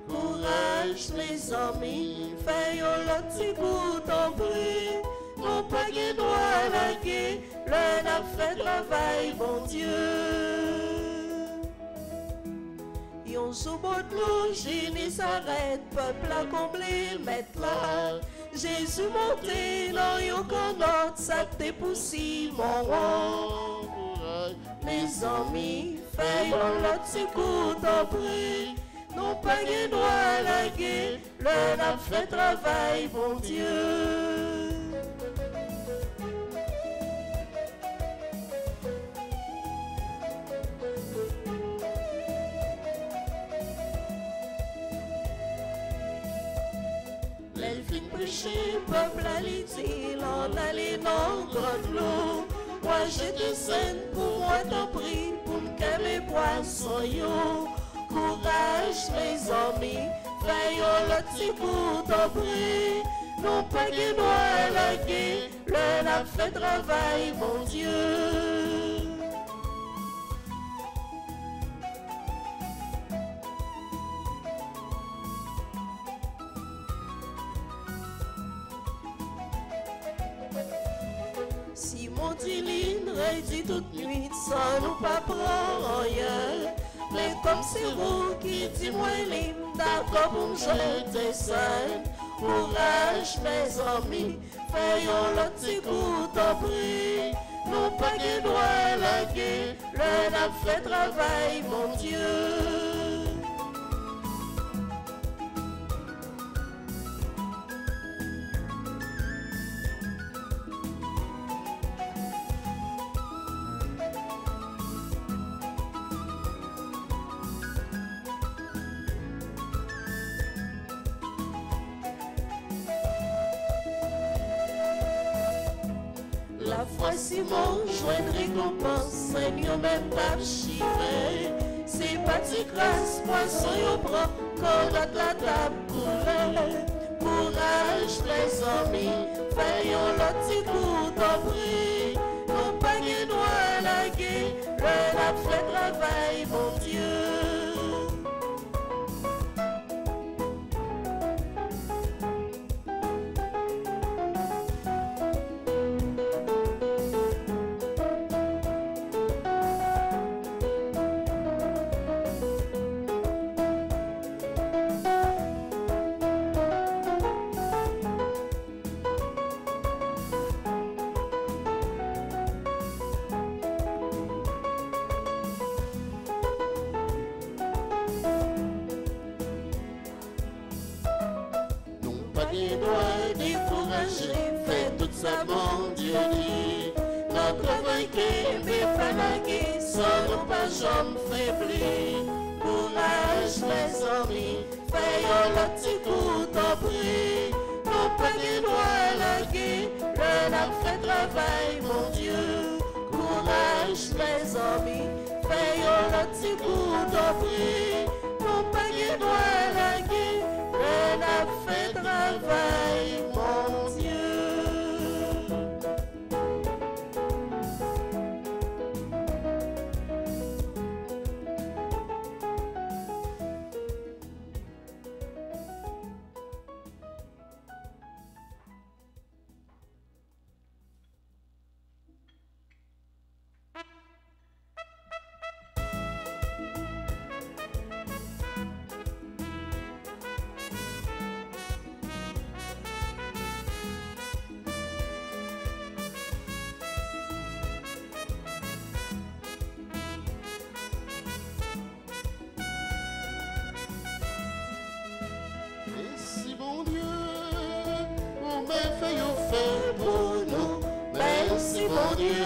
Courage mes amis, faisons le petit coup d'abri. Non pas qu'il doit la guerre, le n'a fait travail, mon Dieu. Bon sous bon de l'eau, Génie s'arrête, peuple a comblé le maître là. Jésus monté dans yon canot, ça te poussi mon roi. Mes amis, fais yon lot si coup t'en prie. Non pas gen droit la guerre, le n'a fait travail, bon Dieu. L'elfine prêcher, peuple à l'île, en allait dans grande l'eau. Moi j'ai des scènes pour moi t'en prie, pour me poissons yo. Courage mes amis, faillons le petit coup t'en prie. Non pas que nous la guerre, le n'a fait travail, mon Dieu. Si mon diline dit toute nuit, sans nous pas prendre rien. Mais comme c'est vous qui dit moi libre, d'accord pour me jeter seul. Courage mes amis, faisons le petit coup t'en prie. Non pas que doit la guerre, le n'a fait travail, mon Dieu. La foi si mon joint de récompense, Seigneur même pas chivé. C'est pas de grâce, poisson yo prend, qu'on a la table coulée. Courage les amis, faisons le petit coup d'en prie. Non pas que nous la guerre, le n'a fait travail, mon Dieu. Fait tout ça, mon Dieu dit. Notre vainqueur, mais pas la guerre, sans nous pas jamais faiblir. Courage, les amis, faisons le petit coup t'en prie. Non pas de droit la guerre, le n'a fait travail, mon Dieu. Courage, les amis, faisons le petit coup t'en prie. Non pas de droit la guerre, le n'a fait travail, mon Dieu. Merci mon Dieu,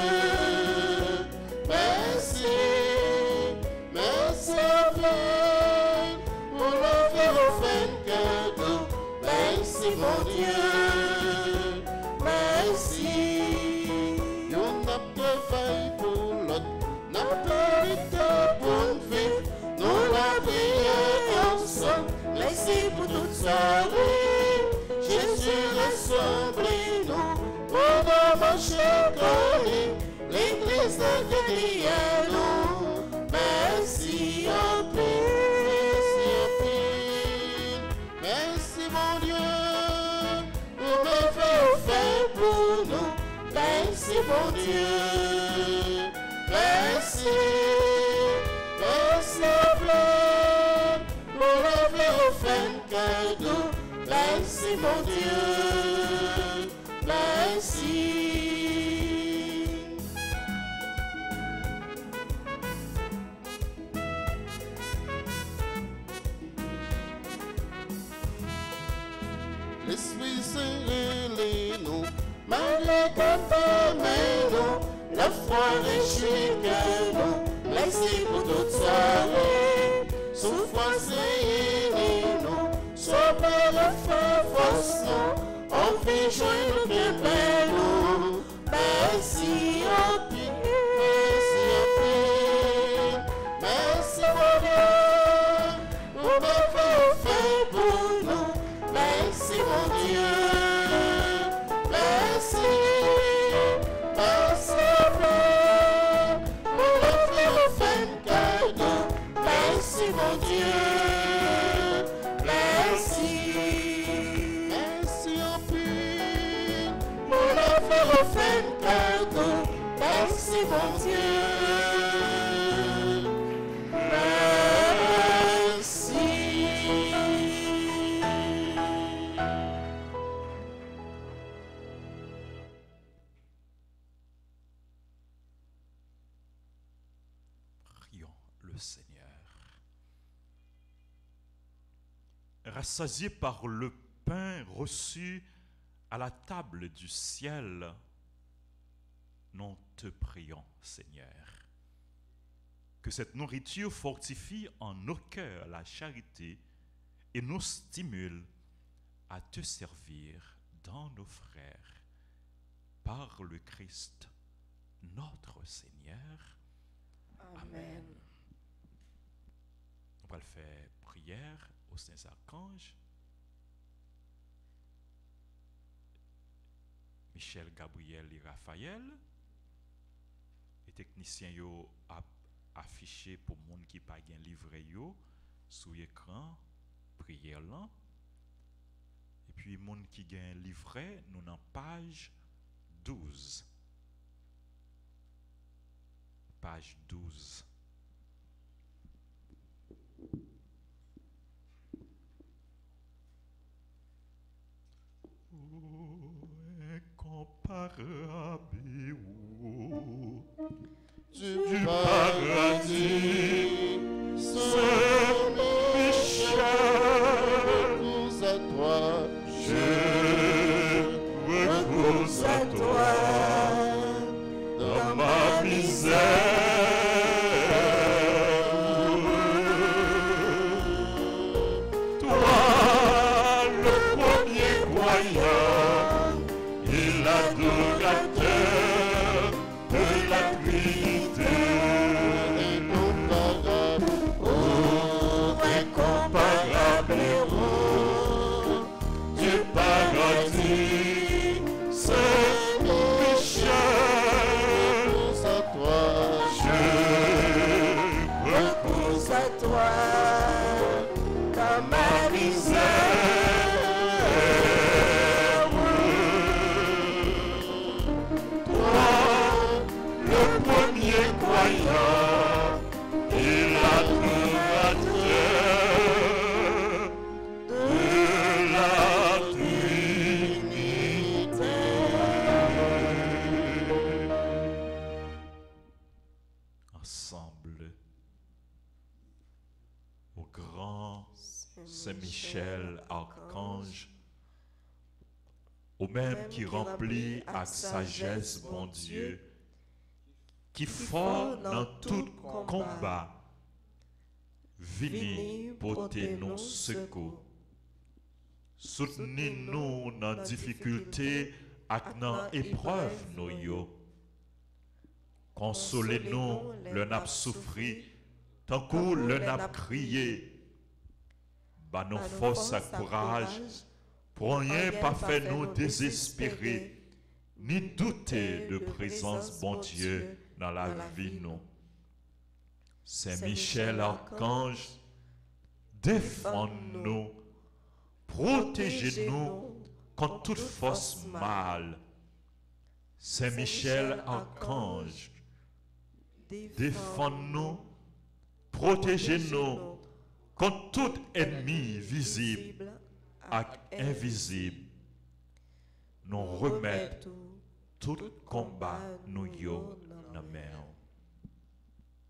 merci, merci Père, pour l'offrir au fin cadeau. Merci mon Dieu, merci. On a travaillé pour l'autre, on a mérité pour nous vivre, nous la prière ensemble. Merci pour toute sa vie, Jésus ressemble-nous. On va marcher l'église derrière nous. Merci en merci mon Dieu, pour me faire pour nous. Merci mon Dieu, merci, merci plein. mon Dieu, merci. L'Esprit Saint relève-nous, Malgré nous, la foi réjouit que nous, merci pour toute soirée. Souffrance et nous, sauver le feu force nous, on fait jouer le bien nous. Merci au Père, merci au Père, merci mon Dieu, pour m'avoir fait pour nous, merci mon Dieu. Merci, merci Père, pour le fin cadeau. Merci mon Dieu, merci, merci au Père, pour le fin cadeau. Merci mon Dieu, Prions le Seigneur. Rassasiés par le pain reçu à la table du ciel, nous te prions, Seigneur, que cette nourriture fortifie en nos cœurs la charité et nous stimule à te servir dans nos frères, par le Christ, notre Seigneur. Amen. On va le faire prière aux saints archanges. Michel, Gabriel et Raphaël. Les techniciens yo affiché pour les gens qui n'ont pas livret yo sous l'écran, prière là. Et puis les gens qui ont un livret, nous dans page 12. Page 12. Incomparable du paradis, Saint-Michel, recours à toi, je recours à toi dans ma misère. Saint-Michel, archange, au même qui remplit avec sagesse, bon Dieu, qui fort dans tout combat, vini porter nos secours. Soutenez-nous dans difficulté et dans épreuve nous yo. Consolez-nous le nap souffri, tant que le nap crié. Bah nos forces et courage, pour rien pas fait nous désespérer, ni douter de présence bon Dieu dans la vie nous. Saint-Michel archange, défends-nous, protégez-nous contre toute force mal. Saint-Michel archange, défends-nous, protégez-nous contre tout ennemi visible ak invisible, nous remettons tout combat nous yo dans main.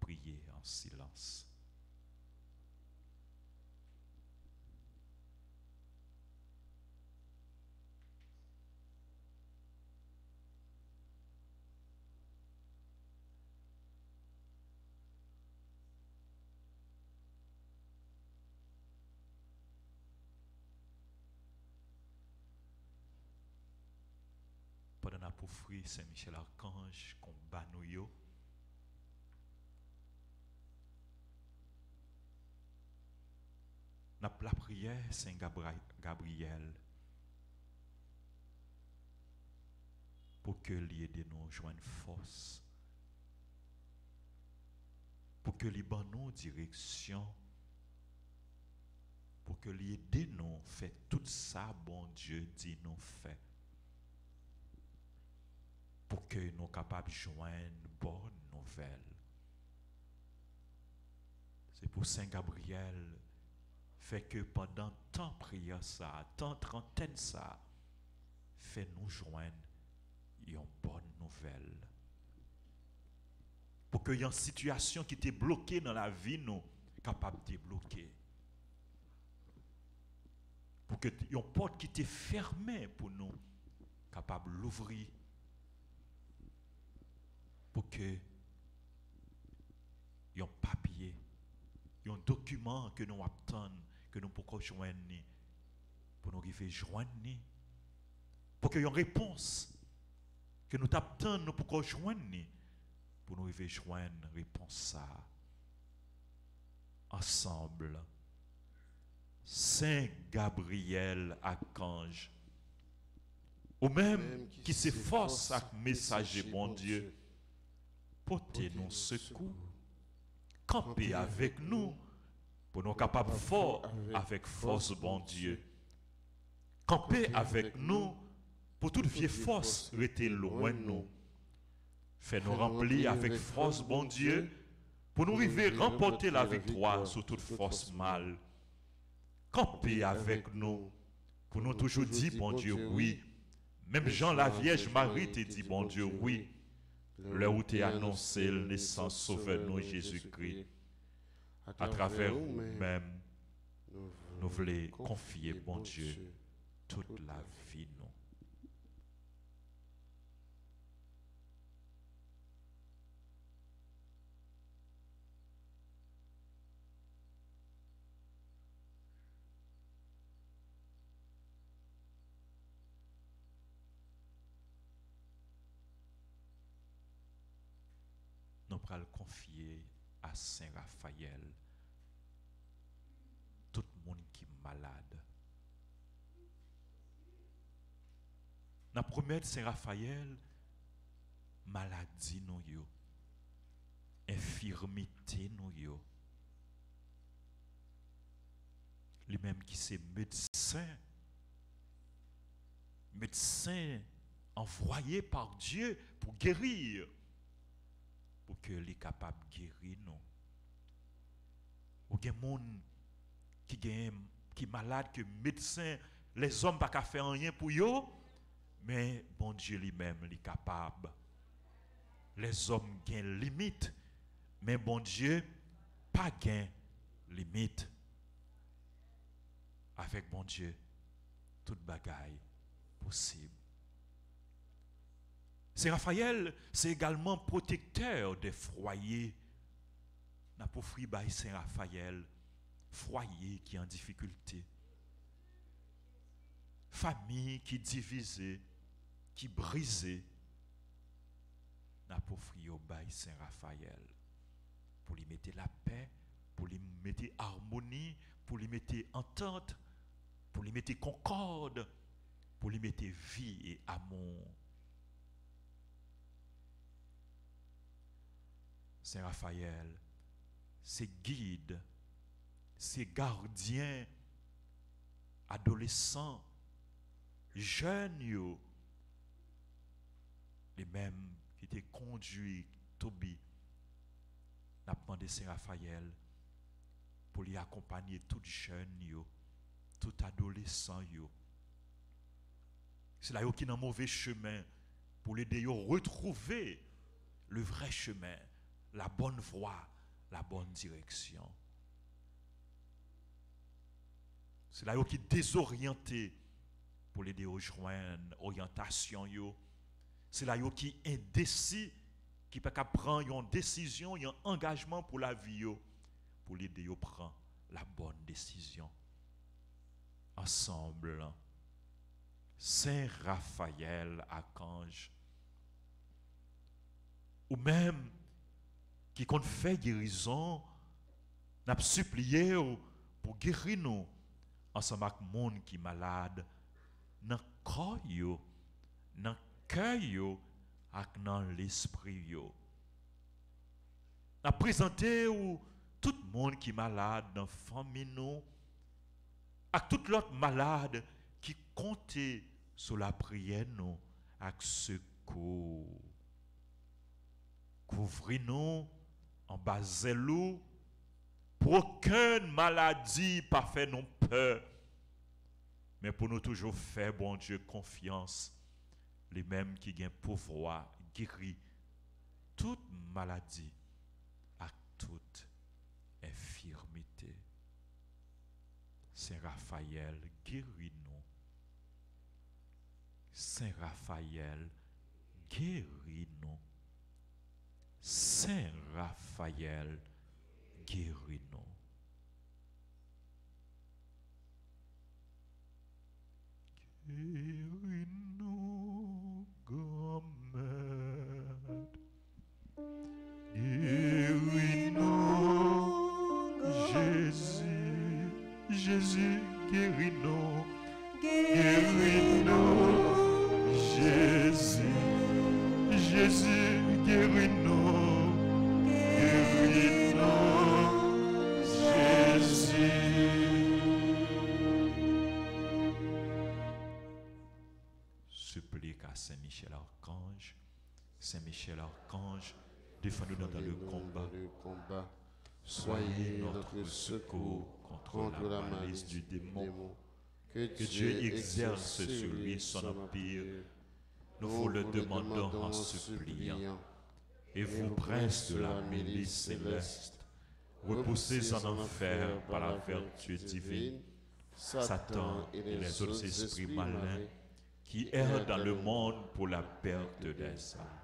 Priez en silence. Pendant la poursuite, Saint-Michel Archange combat nous yo. N'a la prière Saint Gabriel pour que l'aide nous joigne force, pour que lui ban nous direction, pour que l'aide nous fait tout ça bon Dieu dit nous fait. Pour que nous soyons capables de joindre une bonne nouvelle. C'est pour Saint Gabriel fait que pendant tant prière ça, tant trentaine ça, fait nous joindre une bonne nouvelle. Pour que y ait une situation qui était bloquée dans la vie, nous capable de débloquer. Pour que y ait une porte qui était fermée pour nous, capable de l'ouvrir. Pour que y ait un papier, y ait un document que nous attendons, que nous pouvons joindre, pour nous arriver à joindre, pour qu'il y ait une réponse, que nous attendons, nous pouvons joindre, pour nous arriver à joindre réponse ça. Ensemble, Saint Gabriel Archange, ou même qui s'efforce à messager bon Dieu, portez-nous secours, campez avec nous, pour nous capables fort avec force bon Dieu. Campez avec nous, pour toute vieille force rester loin de nous. Fais-nous remplir avec force bon Dieu, pour nous arriver à remporter la victoire sur toute force mal. Campez avec nous, pour nous toujours dire bon Dieu oui. Même Jean la Vierge Marie te dit bon Dieu oui. Le où t'es annoncé le naissance sauveur nous Jésus-Christ. À travers nous-mêmes, nous voulons confier bon Dieu toute la vie nous. Nous allons le confier à Saint Raphaël, tout le monde qui est malade. Nous promettons Saint Raphaël, maladie nous yo, infirmité nous yo. Lui-même qui c'est médecin envoyé par Dieu pour guérir. Pour que les capables de guérir nous. Ou il y a des gens qui sont malades, que médecins, les hommes ne peuvent pas faire rien pour eux, mais bon Dieu lui-même est capable. Les hommes ont limite, mais bon Dieu pas gain limite. Avec bon Dieu, toute bagaille possible. Saint Raphaël, c'est également protecteur des foyers. N'a pas offert by Saint Raphaël, foyer qui est en difficulté. Famille qui est divisée, qui est brisée. N'a pas offert by Saint Raphaël. Pour lui mettre la paix, pour lui mettre harmonie, pour lui mettre entente, pour lui mettre concorde, pour lui mettre vie et amour. Saint Raphaël, c'est guide, c'est gardien, adolescents, jeunes, les mêmes qui étaient conduits, Toby, n'a demandé Saint Raphaël pour lui accompagner tout jeune, tout adolescent yo. C'est là yo qui dans mauvais chemin pour l'aider yo retrouver le vrai chemin, la bonne voie, la bonne direction. C'est là yo qui désorienté pour l'aider yo joindre orientation yo. C'est là yo qui indécis qui pas qu'à prendre une décision, un engagement pour la vie yo, pour l'aider yo prendre la bonne décision. Ensemble, Saint Raphaël archange, ou même qui compte fait guérison, n'a supplié pour guérir nous ensemble avec monde qui malade, dans le corps yo, dans le cœur yo, et dans l'esprit yo. N'a présenté tout le monde qui malade dans la famille nous, à tout l'autre malade qui comptait sur la prière nous avec secours. Couvrez-nous en bas zélou pour aucune maladie pas fait non peur, mais pour nous toujours faire, bon Dieu, confiance, les mêmes qui gagnent pouvoir guérir toute maladie à toute infirmité. Saint Raphaël, guéris-nous. Saint Raphaël, guéris-nous. Saint Raphaël, guéris-nous. Guéris-nous, grand-mère. Guéris-nous, Jésus. Jésus, guéris-nous. Guéris-nous, Jésus. Jésus, guéris-nous. Guéris-nous, Jésus. Supplique à Saint Michel Archange. Saint Michel Archange, défends-nous dans le combat. Soyez notre secours contre la malice du démon. Que Dieu exerce sur lui son empire. Nous vous le demandons en suppliant. Et vous, princes de la milice céleste, repoussez en enfer par la vertu divine Satan et les autres esprits malins qui errent dans le monde pour la perte des âmes.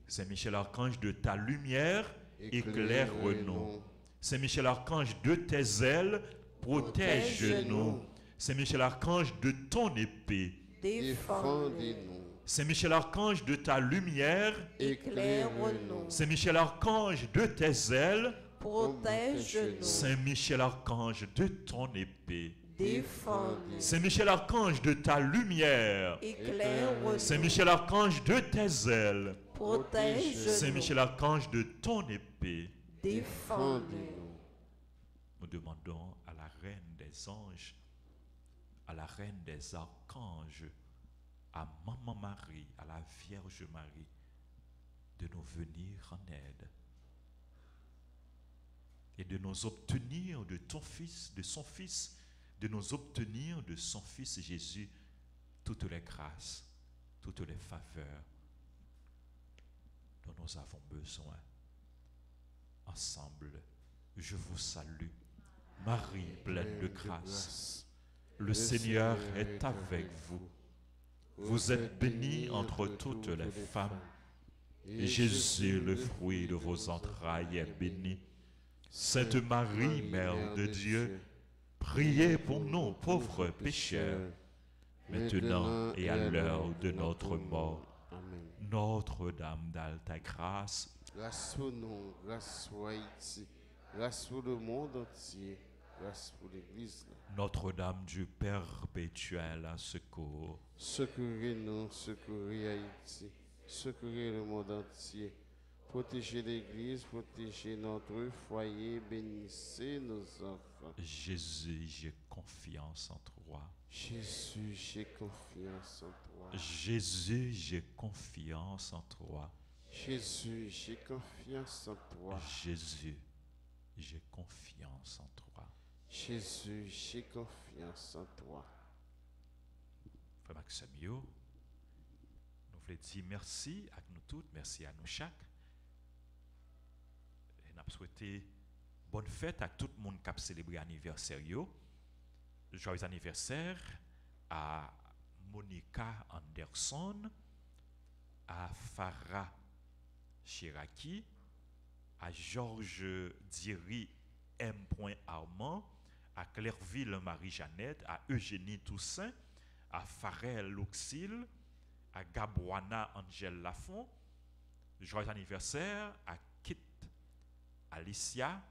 Saint Michel Archange, de ta lumière, éclaire-nous. Saint Michel Archange, de tes ailes, protège-nous. Saint Michel Archange, de ton épée, défendez-nous. Saint Michel Archange, de ta lumière, éclaire-nous. Saint Michel Archange, de tes ailes, protège-nous. Saint Michel Archange, de ton épée, défendez-nous. Saint Michel Archange, de ta lumière, éclaire-nous. Saint Michel Archange, de tes ailes, protège-nous. Saint Michel Archange, de ton épée, défendez-nous. nous demandons à la Reine des anges, à la Reine des archanges, à Maman Marie, à la Vierge Marie, de nous venir en aide et de nous obtenir de ton Fils, de son Fils, de nous obtenir de son Fils Jésus toutes les grâces, toutes les faveurs dont nous avons besoin. Ensemble, je vous salue, Marie pleine de grâce. Le Seigneur est avec vous. Vous êtes bénie entre toutes les femmes, et Jésus, le fruit de vos entrailles, est béni. Sainte Marie, Mère de Dieu, priez pour nous pauvres pécheurs, maintenant et à l'heure de notre mort. Amen. Notre-Dame d'Alta Grâce, Grâce pour nous, grâce pour Haïti, grâce pour le monde entier, grâce pour l'Église. Notre-Dame du perpétuel secours, Secourez-nous, secourez Haïti, secourez le monde entier. Protégez l'Église, protégez notre foyer, bénissez nos enfants. Jésus, j'ai confiance en toi. Jésus, j'ai confiance en toi. Jésus, j'ai confiance en toi. Jésus, j'ai confiance en toi. Jésus, j'ai confiance en toi. Jésus, j'ai confiance en toi. Frère Maxime, nous voulons dire merci à nous toutes, merci à nous chaque. Et nous souhaitons bonne fête à tout le monde qui a célébré l'anniversaire. Joyeux anniversaire à Monica Anderson, à Farah Chiraki, à Georges Diri M. Armand, à Clairville Marie-Jeannette, à Eugénie Toussaint, à Farel Luxil, à Gabouana Angèle Lafont. Joyeux anniversaire à Kit Alicia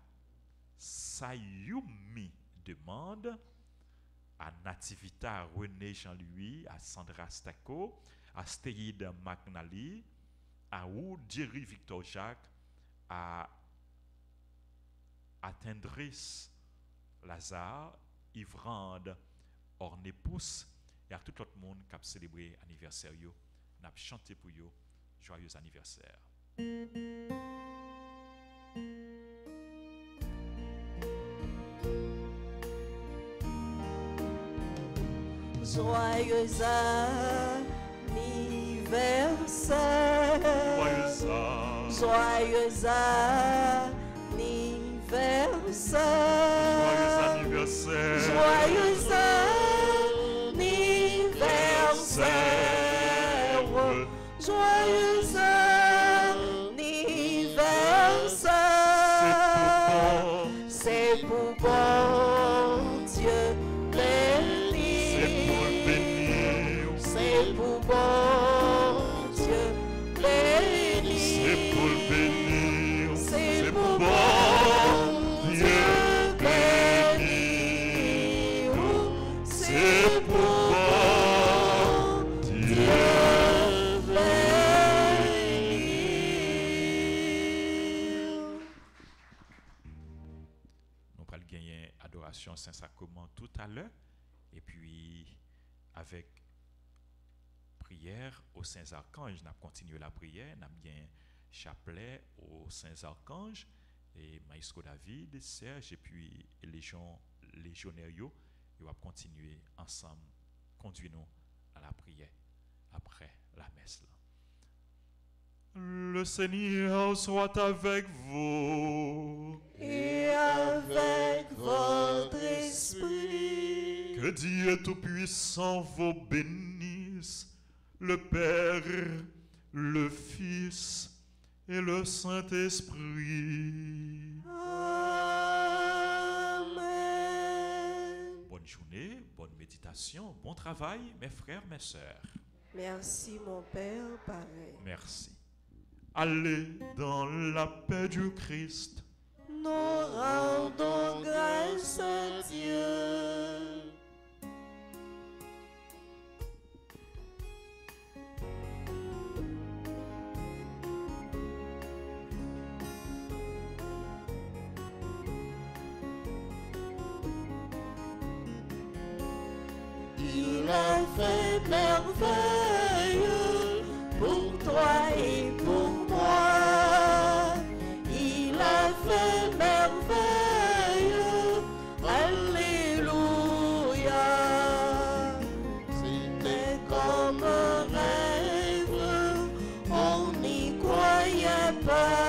Sayumi Demande, à Nativita René Jean-Louis, à Sandra Stacco, à Stéide McNally, à Oudiri Victor Jacques, à Tendris Lazare, Yvrande Ornépousse et à tout l'autre monde qui a célébré l'anniversaire. Nous avons chanté pour eux. Joyeux anniversaire. Joyeux anniversaire. Joyeux anniversaire. Joyeux anniversaire. Joyeux anniversaire. C'est pour bon Dieu béni. C'est pour bon Dieu béni. C'est pour le bénir. C'est pour bon Dieu béni. C'est pour bon Dieu béni. Nous allons gagner adoration Saint-Sacrement tout à l'heure. Et puis, avec prière aux Saints Archanges, nous avons continué la prière. Nous avons gagné chapelet aux Saints Archanges. Et Maïsco David, Serge, et puis les légionnaires, ils vont continuer ensemble, conduire nous à la prière après la messe. Le Seigneur soit avec vous. Et avec votre esprit. Que Dieu Tout-Puissant vous bénisse, le Père, le Fils et le Saint-Esprit. Amen. Bonne journée, bonne méditation, bon travail, mes frères, mes sœurs. Merci mon Père, pareil. Merci. Allez dans la paix du Christ. Nous rendons grâce à Dieu. Il a fait merveille pour toi et pour moi. Il a fait merveille. Alléluia. C'était comme un rêve, on n'y croyait pas.